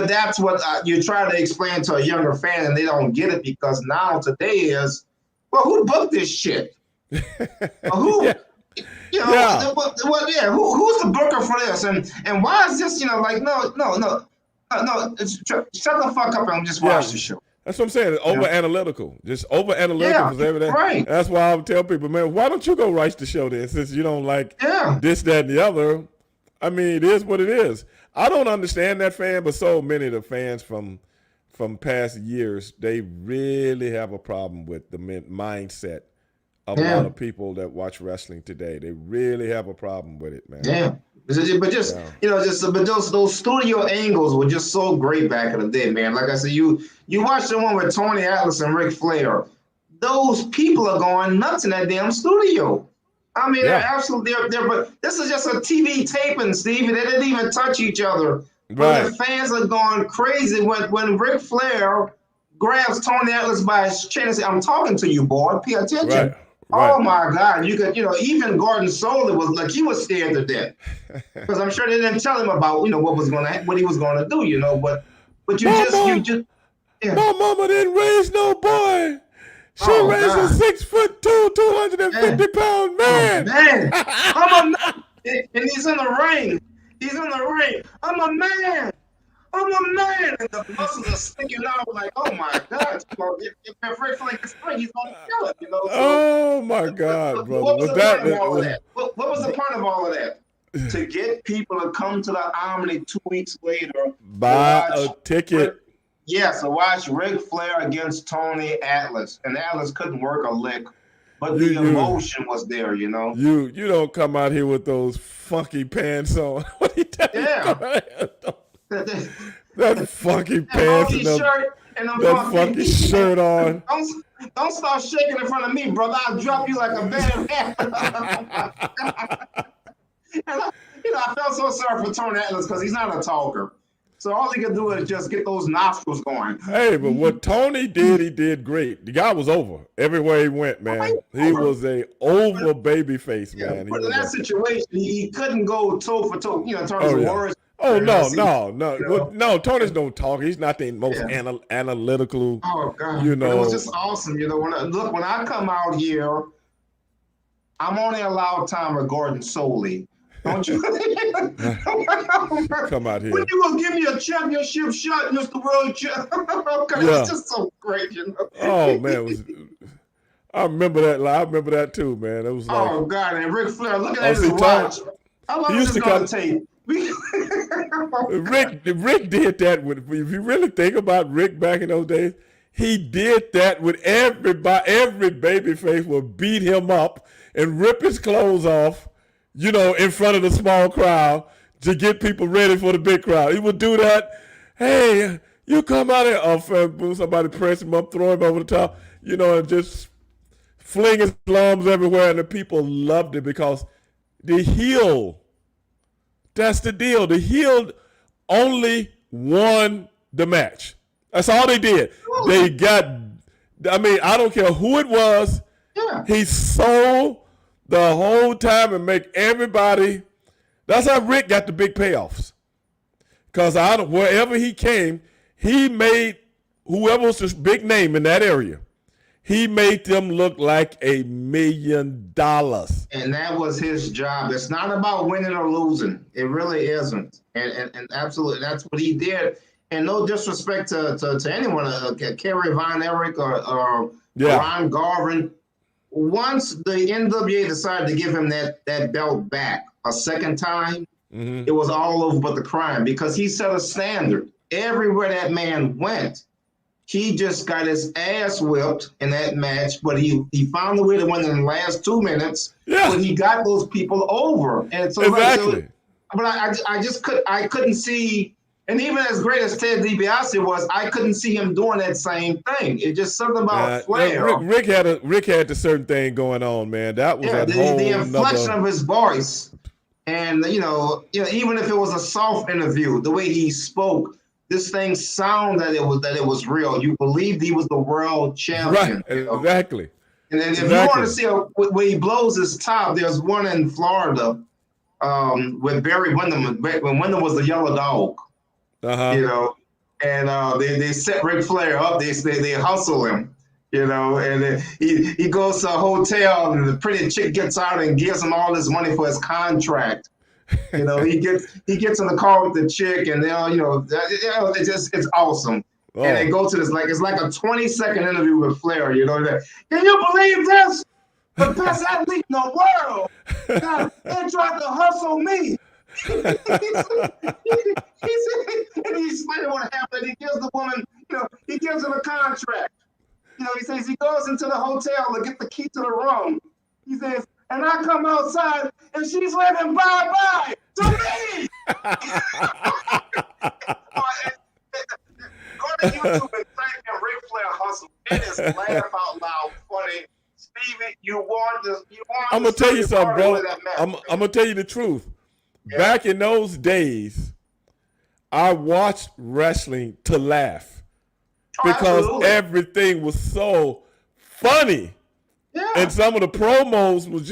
that's what you try to explain to a younger fan and they don't get it because now today is, well, who booked this shit? Who? Yeah. Who's the booker for this? And why is this, no, shut the fuck up and just watch the show. That's what I'm saying. It's over-analytical. Just over-analytical for everything. Right. That's why I would tell people, man, why don't you go write the show then since you don't like this, that, and the other? I mean, it is what it is. I don't understand that fan, but so many of the fans from past years, they really have a problem with the mindset of a lot of people that watch wrestling today. They really have a problem with it, man. Yeah. But those studio angles were just so great back in the day, man. Like I said, you watch the one with Tony Atlas and Ric Flair. Those people are going nuts in that damn studio. I mean, they're absolutely there. But this is just a TV taping, Stevie. They didn't even touch each other. But the fans are going crazy when Ric Flair grabs Tony Atlas by his chin and says, "I'm talking to you, boy. Pay attention." Right. Oh my God! You could, even Gordon Solie was like he was scared to death because I'm sure they didn't tell him about what he was gonna do, But you just. Yeah. My mama didn't raise no boy. She raised a 6'2", 250-pound man. Oh, man, I'm a man, and he's in the ring. I'm a man. And the muscles are sticking out like, oh my God. If Ric Flair gets hurt, he's going to kill it, So, oh my God, brother. What was the point of all of that? What was the point of all of that? To get people to come to the Omni 2 weeks later. Buy a ticket. So watch Ric Flair against Tony Atlas. And Atlas couldn't work a lick. But the emotion was there, You don't come out here with those funky pants on. What are you that funky pants and that funky shirt on. Don't start shaking in front of me, brother. I'll drop you like a bad And I felt so sorry for Tony Atlas because he's not a talker. So all he could do is just get those nostrils going. Hey, but what Tony did, he did great. The guy was over everywhere he went, man. He was a over baby face, man. But in that situation, he couldn't go toe for toe, in terms of words. Oh, no. Tony's don't talk. He's not the most analytical. Oh, God. It was just awesome. When I come out here, I'm only allowed time with Gordon Solie. Don't you? Come out here. When you gonna give me a championship shot, Mr. World Champ? Okay, Yeah. it's just so great, you know. Oh man, I remember that. I remember that too, man. It was like, Oh God, and Ric Flair looking Oh, at his see, watch. How long he is used this to gonna come- take? Rick did that with. If you really think about Rick back in those days, he did that with everybody. Every babyface would beat him up and rip his clothes off, you know, in front of the small crowd to get people ready for the big crowd. He would do that. Hey, you come out here. Oh, somebody press him up, throw him over the top, you know, and just fling his arms everywhere, and the people loved it because the heel. That's the deal. The heel only won the match. That's all they did. They got, I mean, I don't care who it was. Yeah. He sold the whole time and make everybody. That's how Rick got the big payoffs. Because wherever he came, he made whoever was the big name in that area, he made them look like $1 million. And that was his job. It's not about winning or losing. It really isn't. And absolutely, that's what he did. And no disrespect to anyone, Kerry Von Erich or Ron Garvin. Once the NWA decided to give him that belt back a second time, it was all over but the crime because he set a standard. Everywhere that man went, he just got his ass whipped in that match, but he found a way to win in the last 2 minutes. Yeah. But he got those people over. And so, Exactly. but I couldn't see, and even as great as Ted DiBiase was, I couldn't see him doing that same thing. It's just something about Flair. Rick had the certain thing going on, man. That was the inflection of his voice, and you know, even if it was a soft interview, the way he spoke, this thing sounded that it was real. You believed he was the world champion. Right, exactly. And then if you want to see when he blows his top, there's one in Florida with Barry Windham, when Windham was the yellow dog. You know, and they set Ric Flair up. They hustle him, you know, and then he goes to a hotel and the pretty chick gets out and gives him all this money for his contract. You know, he gets in the car with the chick and it's awesome. Oh. And they go to this it's like a 20-second interview with Flair. You know that? Can you believe this? The best athlete in the world. God, they tried to hustle me. And he's explaining what happened. He gives the woman, he gives her a contract. He says he goes into the hotel to get the key to the room. He says, and I come outside and she's waving bye-bye to me. Go to YouTube and type in Ric Flair hustle. It is laugh out loud funny. Stevie, you want this. I'm gonna tell you something, bro. I'm gonna tell you the truth. Yeah. Back in those days, I watched wrestling to laugh because everything was so funny. Yeah. And some of the promos was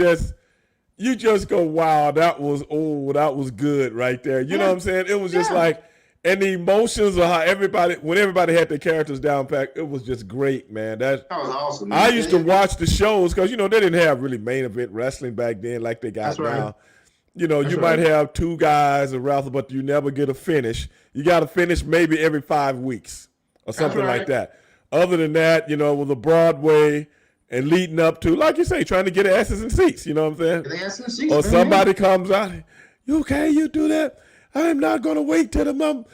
you just go, wow, that was good right there. You know what I'm saying? It was just like, and the emotions of how when everybody had their characters down packed, it was just great, man. That was awesome. Man. I used to watch the shows because, they didn't have really main event wrestling back then like they got now. Right. You might have two guys or wrestle, but you never get a finish. You got to finish maybe every 5 weeks or something like that. Other than that, with a Broadway and leading up to, like you say, trying to get asses in seats, you know what I'm saying? Or somebody comes out, you okay, you do that? I'm not going to wait till Mom,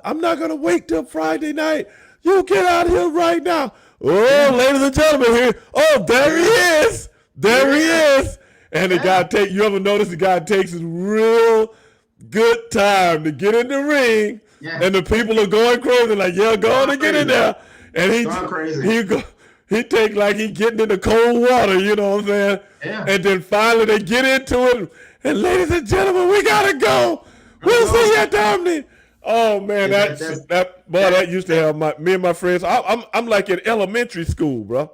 I'm not going to wait till Friday night. You get out of here right now. Oh, ladies and gentlemen, here. Oh, there he is. There he is. And the guy you ever notice the guy takes his real good time to get in the ring, and the people are going crazy, like, go on and get in there. And he take like he getting into cold water, you know what I'm saying? Yeah. And then finally they get into it, and ladies and gentlemen, we gotta go. We'll see you at Dominic. Oh man, that used to have me and my friends. I'm like in elementary school, bro.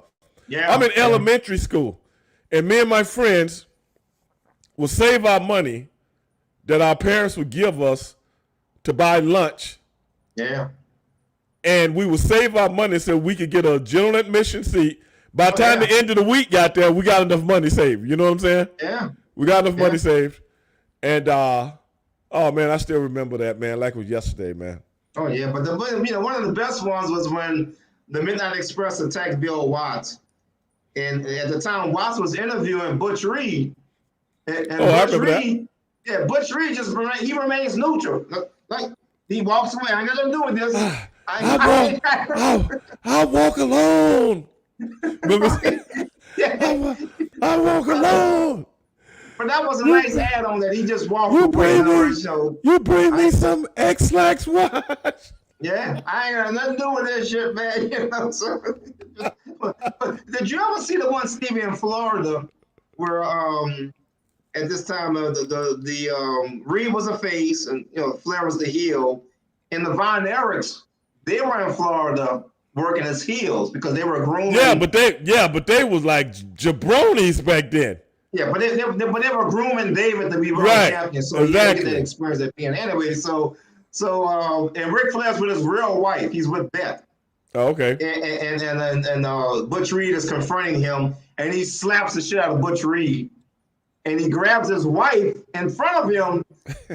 Yeah, I'm in elementary school, and me and my friends will save our money that our parents would give us to buy lunch. Yeah. And we would save our money so we could get a general admission seat. By the time the end of the week got there, we got enough money saved. You know what I'm saying? Yeah. We got enough money saved. And oh man, I still remember that, man, like it was yesterday, man. Oh yeah, but one of the best ones was when the Midnight Express attacked Bill Watts, and at the time Watts was interviewing Butch Reed, and I Butch remember Reed, yeah, Butch Reed he remains neutral, like he walks away. I ain't got nothing to do with this. I walk alone. Remember? Yeah. I walk alone. But that was a nice add-on that he just walked away on our show. You bring me some X-Lax watch. Yeah, I ain't got nothing to do with this shit, man. You know, so, but did you ever see the one, Stevie, in Florida, where at this time the Reed was a face and Flair was the heel, and the Von Erichs, they were in Florida working as heels because they were grooming. Yeah, but they was like jabronis back then. Yeah, but they were grooming David to be world champion, so he didn't get that experience at being anyway. So and Ric Flair's with his real wife. He's with Beth. Oh, okay. And Butch Reed is confronting him, and he slaps the shit out of Butch Reed, and he grabs his wife in front of him.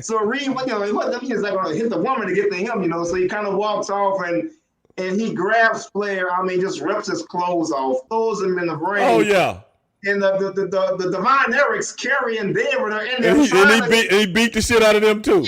So Reed, he's not going to hit the woman to get to him, So he kind of walks off and he grabs Flair. I mean, just rips his clothes off, throws him in the ring. Oh yeah. And the Von Erichs, Kerry and David are in there. And he beat the shit out of them too.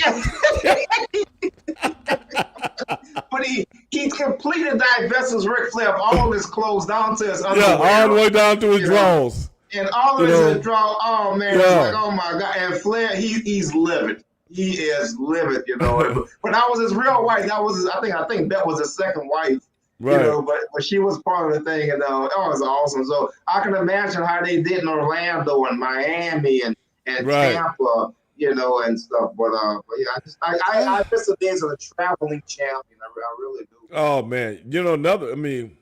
But he completed divests Ric Flair of all his clothes down to his underwear. Yeah, all the way down to his drawers. And all of his drawers. Oh man, it's like, oh my God. And Flair, he's livid. He is livid, But that was his real wife. That was I think that was his second wife. Right. But she was part of the thing, and it was awesome. So I can imagine how they did in Orlando and Miami and Tampa, and stuff. But yeah, I miss the days of the traveling champion. I really do. Oh man,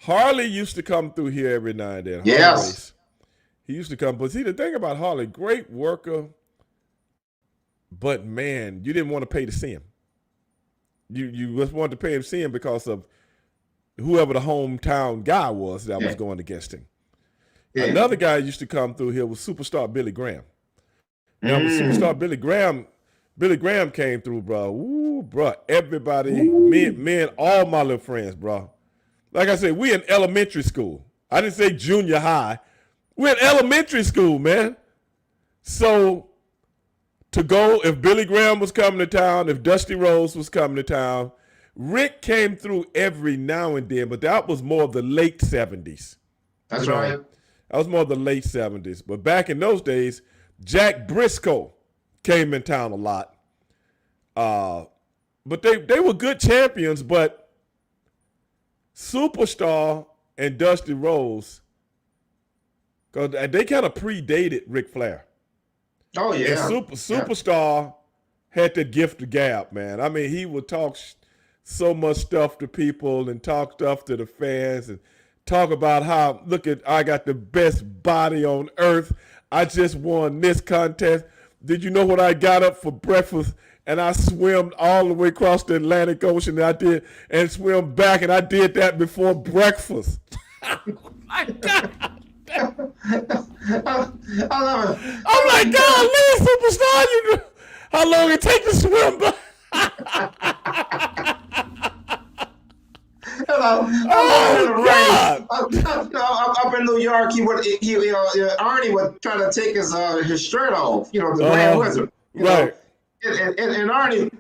Harley used to come through here every now and then. Yes, he used to come. But see, the thing about Harley, great worker, but man, you didn't want to pay to see him. You just wanted to pay to see him because of whoever the hometown guy was that was going against him. Yeah. Another guy used to come through here was superstar Billy Graham. Now, when superstar Billy Graham came through, bro, everybody, me and all my little friends, bro. Like I said, we in elementary school. I didn't say junior high. We're in elementary school, man. So to go, if Billy Graham was coming to town, if Dusty Rhodes was coming to town, Rick came through every now and then, but that was more of the late 70s. That's right. That was more of the late 70s. But back in those days, Jack Briscoe came in town a lot. But they were good champions, but Superstar and Dusty Rhodes, because they kind of predated Ric Flair. Oh, yeah. And Superstar had the gift of gab, man. I mean, he would talk so much stuff to people and talk stuff to the fans and talk about how, I got the best body on earth. I just won this contest. Did you know what I got up for breakfast? And I swam all the way across the Atlantic Ocean and swim back, and I did that before breakfast. My God. I love it. I'm like, God, Lee, Superstar, how long it take to swim by? Up in New York, Arnie would try to take his shirt off, the Grand Wizard. Right. And Arnie,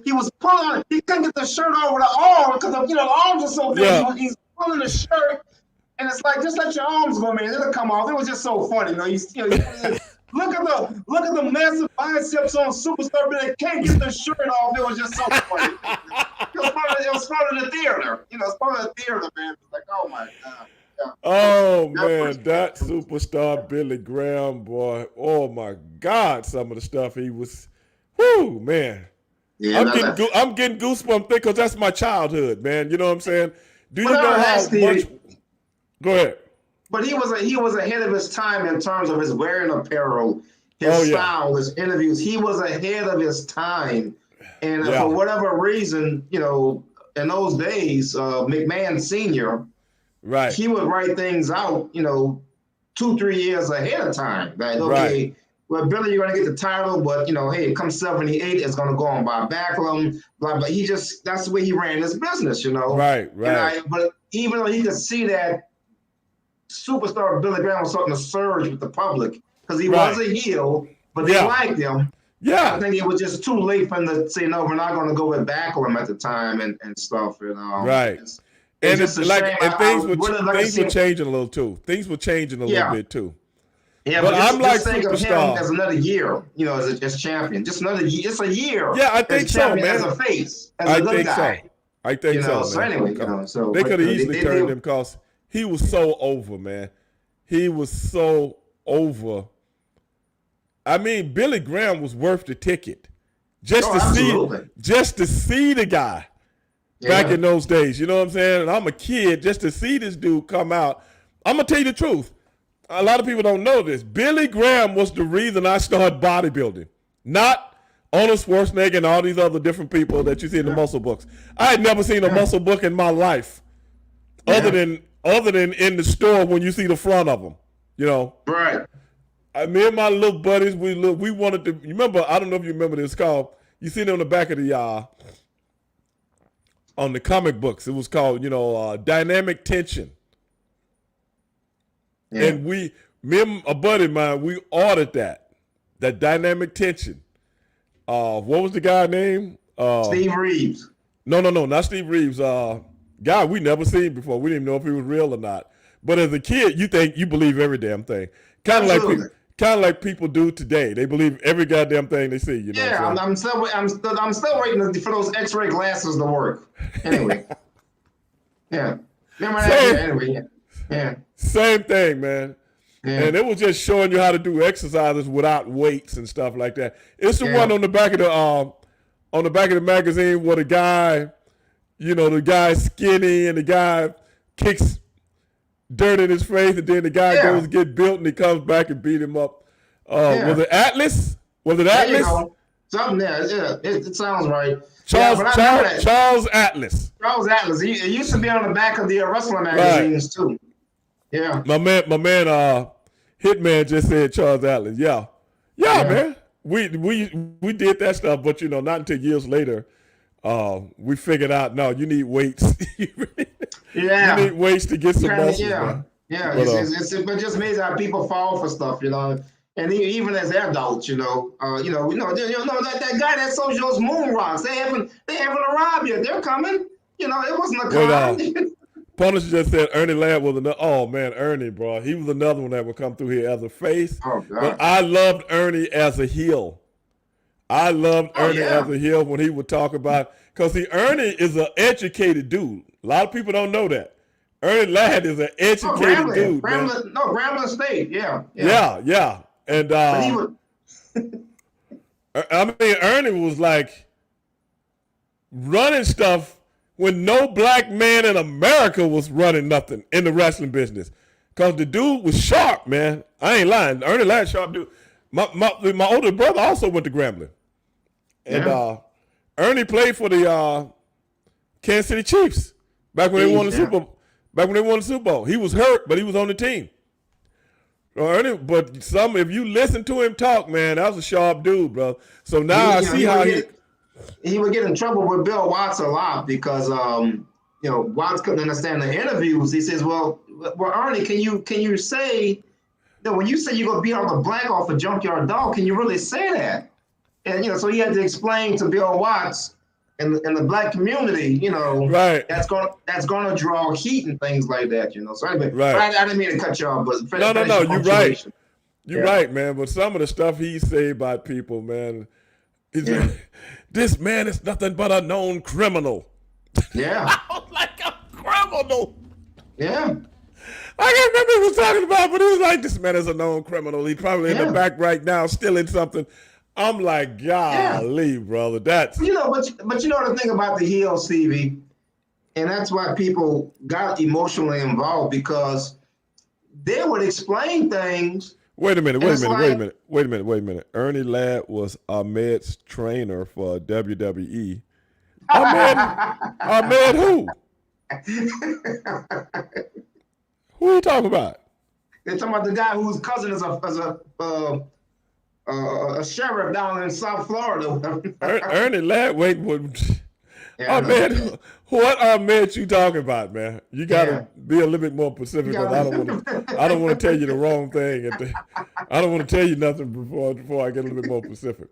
he was pulling, he couldn't get the shirt off with the arm because the arms are so big. Yeah. He's pulling the shirt, and it's like, just let your arms go, man. It'll come off. It was just so funny, Look at the massive biceps on Superstar, but they can't get the shirt off. It was just so funny. It was part of the theater. It's part of the theater, man. It's like, oh my God. Yeah. Oh man, that Superstar Billy Graham, boy. Oh my God, some of the stuff he was. Whoo, man. Yeah, I'm getting goosebumps because that's my childhood, man. You know what I'm saying? Do you know how much? Go ahead. But he was ahead of his time in terms of his wearing apparel, his style, his interviews. He was ahead of his time, and for whatever reason, in those days, McMahon Sr., he would write things out, 2-3 years ahead of time. Like, okay, well, Billy, you're gonna get the title, but hey, come 78, it's gonna go on by Backlund, blah blah. That's the way he ran his business, Right. But even though he could see that superstar Billy Graham was starting to surge with the public because he was a heel, but they liked him. Yeah. I think it was just too late for him to say, no, we're not going to go with Backlund at the time and stuff. Right. It's And just a shame. things were changing a little too. Things were changing a little bit too. Yeah, but I'm like think of him as another year, as champion. Just another year, just a year. Yeah, I think so, man. As a face, as a good guy. I think so. So anyway, so they could have easily turned him because he was so over, man. He was so over. I mean, Billy Graham was worth the ticket just to see the guy back in those days. You know what I'm saying? And I'm a kid just to see this dude come out. I'm gonna tell you the truth. A lot of people don't know this. Billy Graham was the reason I started bodybuilding, not Arnold Schwarzenegger and all these other different people that you see in the muscle books. I had never seen a muscle book in my life, other than in the store when you see the front of them. Right. Me and my little buddies, we wanted to. You remember? I don't know if you remember this. Called. You see it on the back of the on the comic books. It was called Dynamic Tension. Yeah. And me and a buddy of mine, we ordered that Dynamic Tension. What was the guy name? Steve Reeves. No, not Steve Reeves. Guy we never seen before. We didn't even know if he was real or not. But as a kid, you believe every damn thing. Kind of like people do today. They believe every goddamn thing they see. Yeah, I'm still waiting for those X-ray glasses to work. Anyway. Yeah. Remember that? Anyway. Yeah. Same thing, man. Yeah. And it was just showing you how to do exercises without weights and stuff like that. It's the one on the back of the magazine where the guy, the guy's skinny and the guy kicks dirt in his face, and then the guy goes to get built and he comes back and beat him up. Was it Atlas? Something there. Yeah, it sounds right. Charles Atlas. Charles Atlas. He used to be on the back of the wrestling magazines too. Yeah. My man, Hitman just said Charles Atlas. Yeah, man. We did that stuff, but not until years later, we figured out no, you need weights. You need weights to get some muscles. Yeah. It just amazing how people fall for stuff, And even as adults, that guy that sold those moon rocks, they haven't arrived yet. They're coming. It wasn't a con. Punisher just said Ernie Ladd was another. Oh man, Ernie, bro, he was another one that would come through here as a face. Oh God. But I loved Ernie as a heel. I loved Ernie as a heel when he would talk about, because Ernie is an educated dude. A lot of people don't know that. Ernie Ladd is an educated dude. Grambling State, yeah. And I mean, Ernie was like running stuff when no black man in America was running nothing in the wrestling business. Because the dude was sharp, man. I ain't lying. Ernie Ladd, sharp dude. My older brother also went to Grambling. And Ernie played for the Kansas City Chiefs back when they won the Super Bowl. He was hurt, but he was on the team. Ernie, but if you listen to him talk, man, that was a sharp dude, bro. So now I see how he would get in trouble with Bill Watts a lot because Watts couldn't understand the interviews. He says, well, Ernie, can you say that when you say you're gonna beat all the black off a junkyard dog, can you really say that? And so he had to explain to Bill Watts in the black community, right, that's gonna draw heat and things like that, So anyway, right. I didn't mean to cut you off, but no, you're right. You're right, man. But some of the stuff he say about people, man, this man is nothing but a known criminal. Yeah. I was like, a criminal. Yeah. I can't remember what he was talking about, but he was like, this man is a known criminal. He's probably in the back right now stealing something. I'm like, golly, brother, that's... But you know the thing about the heel, Stevie, and that's why people got emotionally involved, because they would explain things. Wait a minute. Ernie Ladd was Ahmed's trainer for WWE. Ahmed who? Who are you talking about? They're talking about the guy whose cousin is a a sheriff down in South Florida. Ernie Ladd, wait, what? Yeah, Oh man, what Ahmed you talking about, man? You got to Yeah. be a little bit more specific because I don't want to tell you the wrong thing. I don't want to tell you nothing before I get a little bit more specific.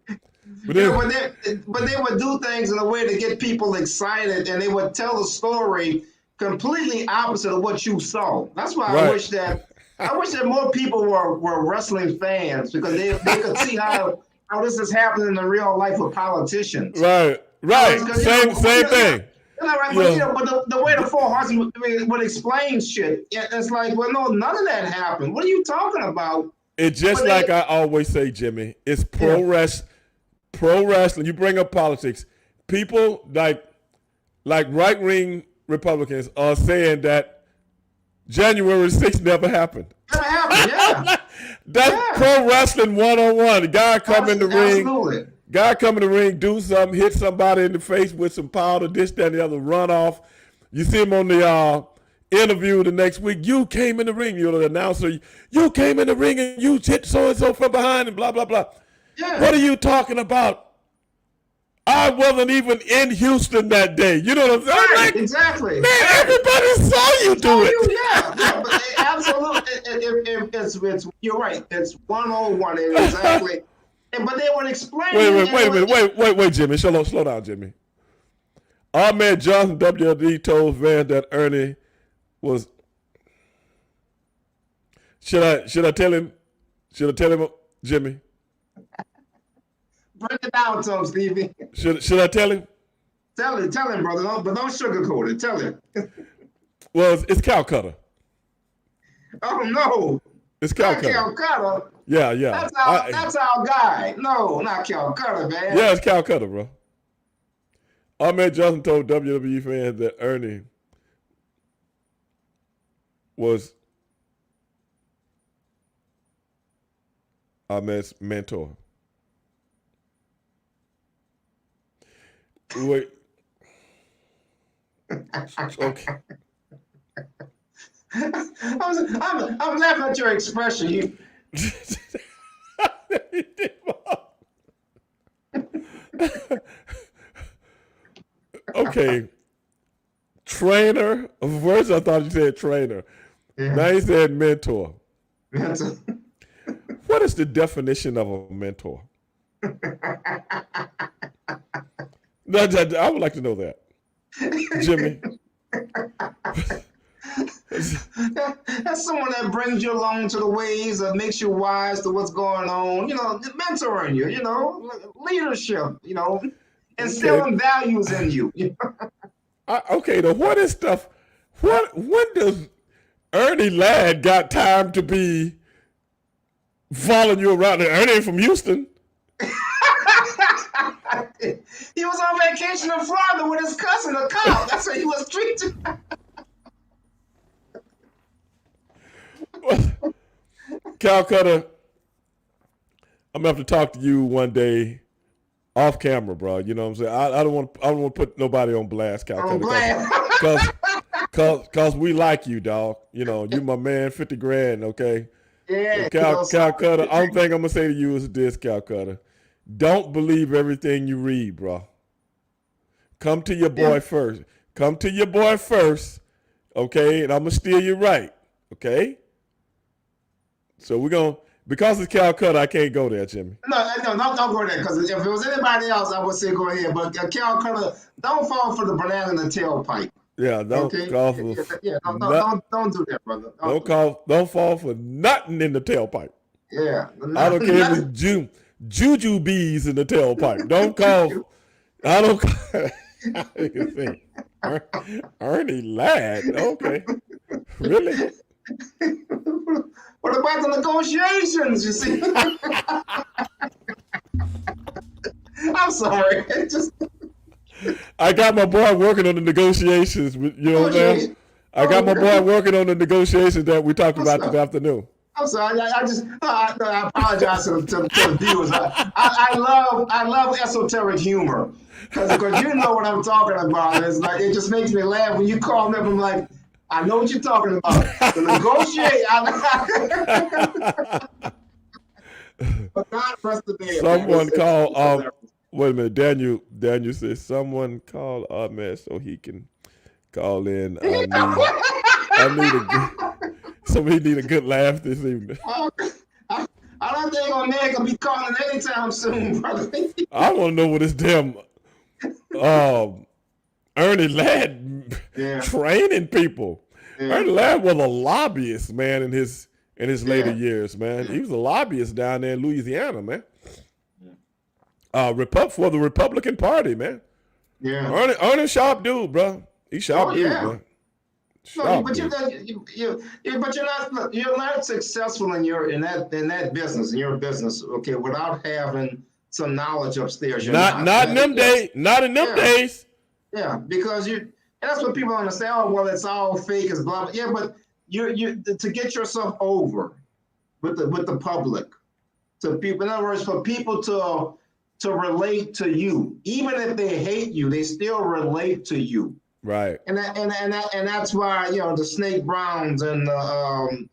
But then, but they would do things in a way to get people excited, and they would tell a story completely opposite of what you saw. That's why Right. I wish that more people were wrestling fans, because they could see how this is happening in the real life of politicians. right, same thing. Right, but the way the Four Horsemen would explain shit, it's like, well, no, none of that happened. What are you talking about? It's just like I always say, Jimmy. It's pro wrestling. You bring up politics. People like right wing Republicans are saying that January 6th never happened. Never happened, yeah. That's pro wrestling 101. The guy come in the ring. Absolutely. Guy come in the ring, do something, hit somebody in the face with some powder, this, that, and the other, run off. You see him on the interview the next week. You came in the ring, you're the announcer. You came in the ring and you hit so-and-so from behind and blah, blah, blah. Yeah. What are you talking about? I wasn't even in Houston that day. You know what I'm saying? Right, Like, exactly. man, everybody saw you do it. Yeah, but absolutely. It's you're right. It's 101. Exactly. But they would explain. Wait, Jimmy. Slow down, Jimmy. Ahmed Johnson, WLD, told Van that Ernie was. Should I tell him? Jimmy? Break it down to him, Stevie. Should I tell him? Tell him, brother. But don't sugarcoat it. Tell him. Well, it's Calcutta. Oh no. It's Calcutta. Calcutta. Yeah. That's our guy. No, not Calcutta, man. Yeah, it's Calcutta, bro. Ahmed Johnson told WWE fans that Ernie was Ahmed's mentor. Wait. Okay. I'm laughing at your expression. Okay. Trainer. First I thought you said trainer. Yeah. Now you said mentor. Mentor. What is the definition of a mentor? I would like to know that. Jimmy. That's someone that brings you along to the ways, that makes you wise to what's going on, mentoring you, leadership, instilling values in you. Okay, now what is stuff? When does Ernie Ladd got time to be following you around? Ernie ain't from Houston. He was on vacation in Florida with his cousin, a cop. That's what he was treated. Calcutta, I'm gonna have to talk to you one day off camera, bro. You know what I'm saying? I don't want to put nobody on blast, Calcutta, because we like you, dog. You my man, 50 grand, okay? Yeah. Calcutta, I don't think I'm gonna say to you is this, Calcutta. Don't believe everything you read, bro. Come to your boy first. Come to your boy first, okay? And I'm gonna steer you right, okay? So because it's Calcutta, I can't go there, Jimmy. No, don't go there, because if it was anybody else, I would say go ahead. But Calcutta, don't fall for the banana in the tailpipe. Yeah, don't fall for. Don't do that, brother. Don't fall for nothing in the tailpipe. Yeah, I don't care if it's juju bees in the tailpipe. Don't call. I don't. Ernie Ladd. Okay, really? What about the negotiations? You see? I'm sorry. I got my boy working on the negotiations. You know what I'm saying? I got my boy working on the negotiations that we talked about this afternoon. I'm sorry. I apologize to the viewers. I love esoteric humor, because you know what I'm talking about. It's like, it just makes me laugh when you call me up. I'm like, I know what you're talking about. The negotiate. But God rest the dead. Someone called. It's hilarious. Wait a minute, Daniel. Daniel says someone called Ahmed so he can call in. I need a good. Somebody need a good laugh this evening. I don't think my man gonna be calling anytime soon, brother. I want to know what this damn Ernie Ladd training people. Yeah. Ernie Ladd was a lobbyist, man, in his later years, man. He was a lobbyist down there in Louisiana, man. For the Republican Party, man. Yeah. Ernie sharp dude, bro. He sharp dude, man. No, but you're not successful in that business, okay, without having some knowledge upstairs. Not in them days. Not in them days. Yeah, because that's what people understand. Oh, well, it's all fake, it's blah blah. Yeah, but you to get yourself over with the public, to people. In other words, for people to relate to you, even if they hate you, they still relate to you. Right. And that's why, the Snake Browns and the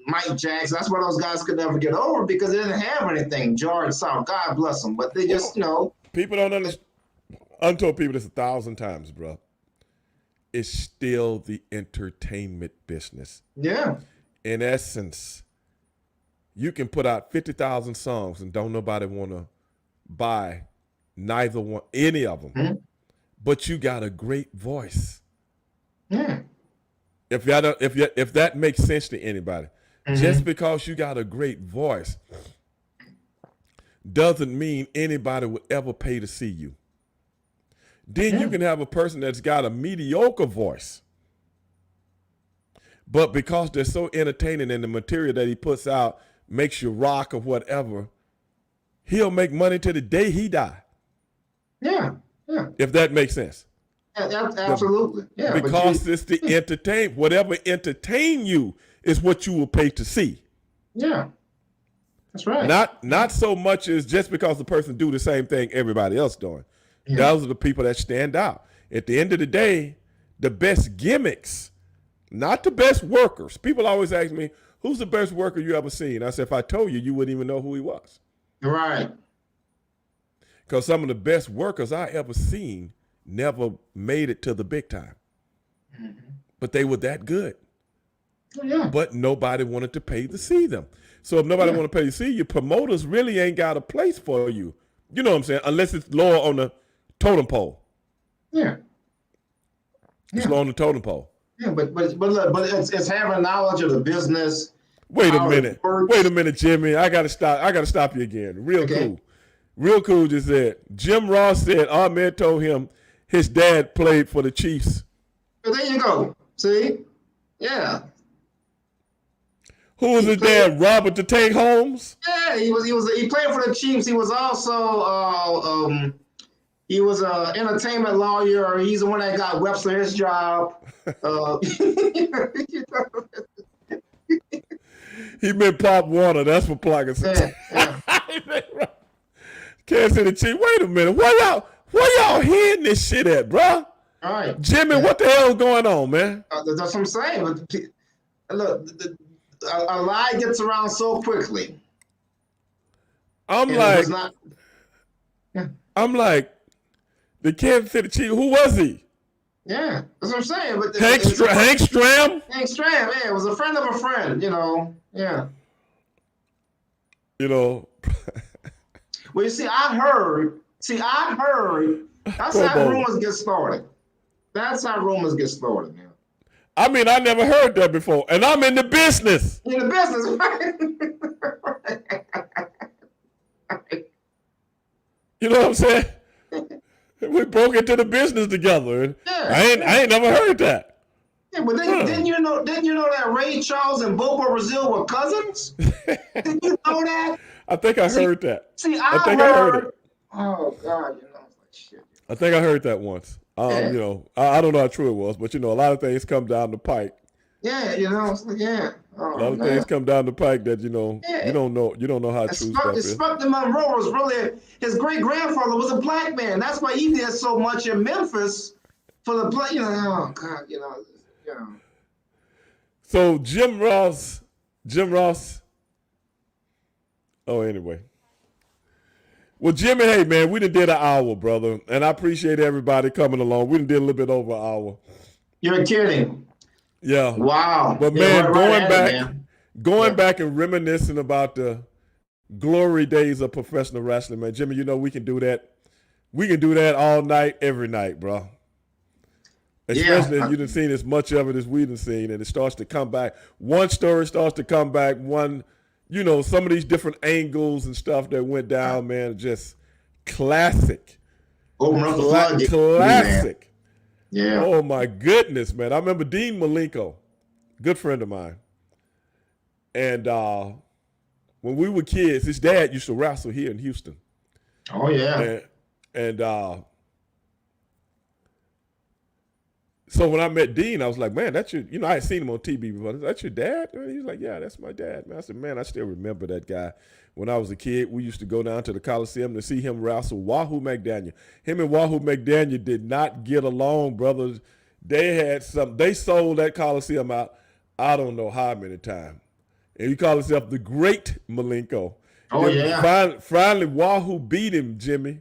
Mike Jackson, that's why those guys could never get over, because they didn't have anything. George South, God bless them, but they just, people don't understand. I've told people this 1,000 times, bro. It's still the entertainment business. Yeah. In essence, you can put out 50,000 songs and don't nobody want to buy any of them. Mm-hmm. But you got a great voice. Yeah. If that makes sense to anybody, just because you got a great voice doesn't mean anybody would ever pay to see you. Then you can have a person that's got a mediocre voice, but because they're so entertaining and the material that he puts out makes you rock or whatever, he'll make money till the day he die. Yeah. Yeah. If that makes sense. Yeah, absolutely. Yeah. Because it's the whatever entertain you is what you will pay to see. Yeah. That's right. Not so much as just because the person do the same thing everybody else doing. Yeah. Those are the people that stand out. At the end of the day, the best gimmicks, not the best workers. People always ask me, who's the best worker you ever seen? I said, if I told you, you wouldn't even know who he was. Right. Because some of the best workers I ever seen never made it to the big time. But they were that good. Yeah. But nobody wanted to pay to see them. So if nobody want to pay to see you, promoters really ain't got a place for you. You know what I'm saying? Unless it's lower on the totem pole. Yeah. It's low on the totem pole. Yeah, but it's having knowledge of the business. Wait a minute, Jimmy. I gotta stop you again. Real cool just said, Jim Ross said Ahmed told him his dad played for the Chiefs. Well, there you go. See? Yeah. Who was his dad? Robert the Tank Holmes? Yeah, he played for the Chiefs. He was also he was an entertainment lawyer. He's the one that got Webster his job. He meant Pop Warner. That's what Plugger said. Yeah. Kansas City Chiefs. Wait a minute. Where y'all hearing this shit at, bro? All right. Jimmy, what the hell is going on, man? That's what I'm saying. Look, a lie gets around so quickly. I'm like, the Kansas City Chiefs, who was he? Yeah, that's what I'm saying. But Hank Stram? Hank Stram, yeah, it was a friend of a friend, yeah. Well, you see, I heard, that's how rumors get started. That's how rumors get started, man. I mean, I never heard that before, and I'm in the business. In the business, right? You know what I'm saying? We broke into the business together, and I ain't never heard that. Yeah, but didn't you know that Ray Charles and Bobo Brazil were cousins? Did you know that? I think I heard that. I heard it. Oh God, shit. I think I heard that once. I don't know how true it was, but a lot of things come down the pike. Yeah, A lot of things come down the pike that you don't know how true stuff is. Spuckman Monroe was really, his great grandfather was a black man. That's why he did so much in Memphis for the black. Oh God, So Jim Ross Oh, anyway. Well, Jimmy, hey, man, we done did an hour, brother. And I appreciate everybody coming along. We done did a little bit over an hour. You're kidding. Yeah. Wow. But, Yeah, man, right going back and reminiscing about the glory days of professional wrestling, man. Jimmy, you know we can do that. We can do that all night, every night, bro. Especially if you done seen as much of it as we done seen, and it starts to come back. One story starts to come back. Some of these different angles and stuff that went down, man, just classic. Classic. Yeah. Oh, my goodness, man. I remember Dean Malenko, good friend of mine. And when we were kids, his dad used to wrestle here in Houston. Oh, yeah. And so when I met Dean, I was like, man, that's your, I had seen him on TV before. That's your dad? And he was like, yeah, that's my dad, man. I said, man, I still remember that guy. When I was a kid, we used to go down to the Coliseum to see him wrestle Wahoo McDaniel. Him and Wahoo McDaniel did not get along, brothers. They sold that Coliseum out, I don't know how many times. And he called himself the Great Malenko. Oh, yeah. Finally, Wahoo beat him, Jimmy,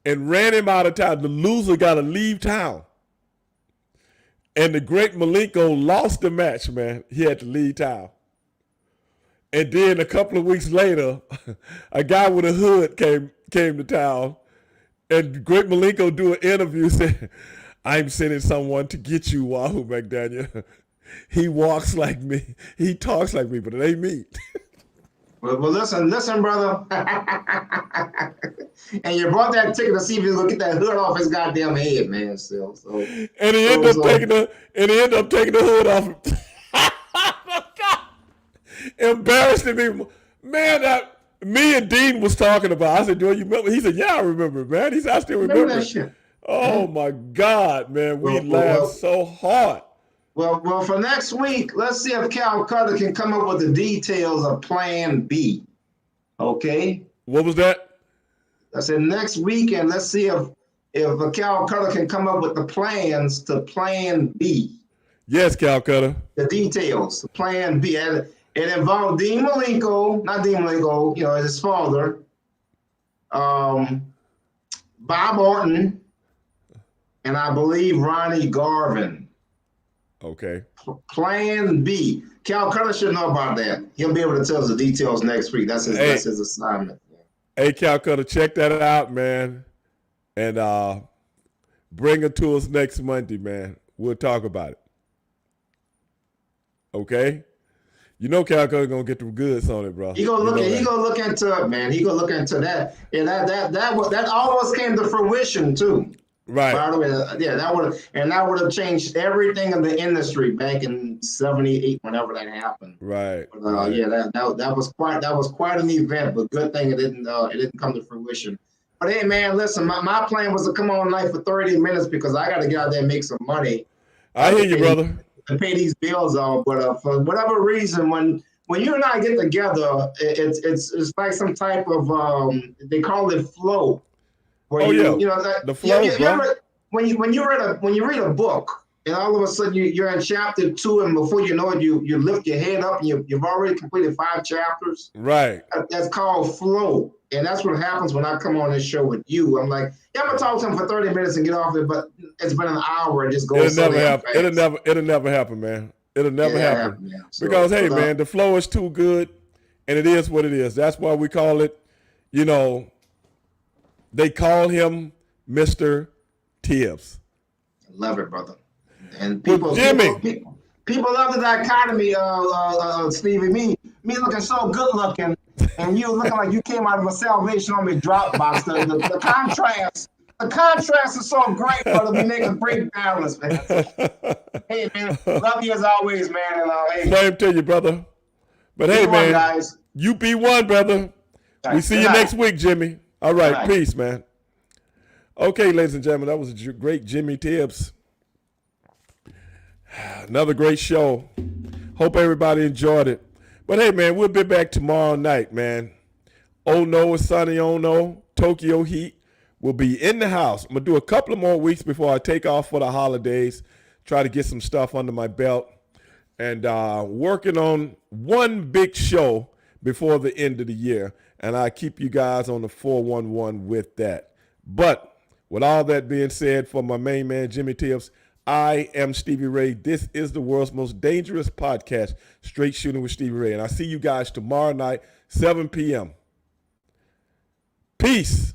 and ran him out of town. The loser got to leave town. And the Great Malenko lost the match, man. He had to leave town. And then a couple of weeks later, a guy with a hood came to town, and Great Malenko do an interview saying, I'm sending someone to get you, Wahoo McDaniel. He walks like me. He talks like me, but it ain't me. Well, listen, brother. And you brought that ticket to see if he's gonna get that hood off his goddamn head, man. Still, so. And he ended up taking the hood off. Oh, God. Embarrassing me, man. Me and Dean was talking about. I said, "Do you remember?" He said, "Yeah, I remember, man." He said, "I still remember that shit." Oh my God, man, we laughed so hard. Well, for next week, let's see if Cal Cutter can come up with the details of Plan B. Okay? What was that? I said next weekend, let's see if Cal Cutter can come up with the plans to Plan B. Yes, Cal Cutter. The details, Plan B. And it involved Dean Malenko, not Dean Malenko, his father, Bob Orton, and I believe Ronnie Garvin. Okay. Plan B. Cal Cutter should know about that. He'll be able to tell us the details next week. That's his assignment. Hey, Cal Cutter, check that out, man. And bring it to us next Monday, man. We'll talk about it. Okay? You know Cal Cutter gonna get the goods on it, bro. He gonna look into it, man. He gonna look into that. And that almost came to fruition too. Right. By the way, yeah, that would have changed everything in the industry back in '78, whenever that happened. Right. But, yeah, that was quite an event. But good thing it didn't come to fruition. But hey, man, listen, my plan was to come on night for 30 minutes because I got to get out there and make some money. I hear you, brother. And pay these bills off. But for whatever reason, when you and I get together, it's like some type of they call it flow. Where the flow, when you read a book and all of a sudden you're in chapter 2 and before you know it you lift your head up and you've already completed 5 chapters. Right. That's called flow, and that's what happens when I come on this show with you. I'm like, yeah, I'm gonna talk to him for 30 minutes and get off it, but it's been an hour and just goes. It'll never happen. It'll never happen, man. It'll never happen. Yeah. So, because hey, man, the flow is too good, and it is what it is. That's why we call it, They call him Mr. Tibbs. Love it, brother. And people love the dichotomy of Stevie. Me looking so good looking, and you looking like you came out of a Salvation Army Dropbox. The contrast is so great, brother. We make a great balance, man. Hey, man, love you as always, man. And same to you, brother. But hey, man, guys. You be one, brother. We see you next week, Jimmy. All right, peace, man. Okay, ladies and gentlemen, that was a great Jimmy Tibbs. Another great show. Hope everybody enjoyed it. But hey, man, we'll be back tomorrow night, man. Oh no, it's sunny. Oh no, Tokyo Heat will be in the house. I'm going to do a couple of more weeks before I take off for the holidays. Try to get some stuff under my belt. And working on one big show before the end of the year, and I keep you guys on the 411 with that. But with all that being said, for my main man, Jimmy Tibbs, I am Stevie Ray. This is the world's most dangerous podcast, Straight Shooting with Stevie Ray. And I see you guys tomorrow night, 7 p.m. Peace.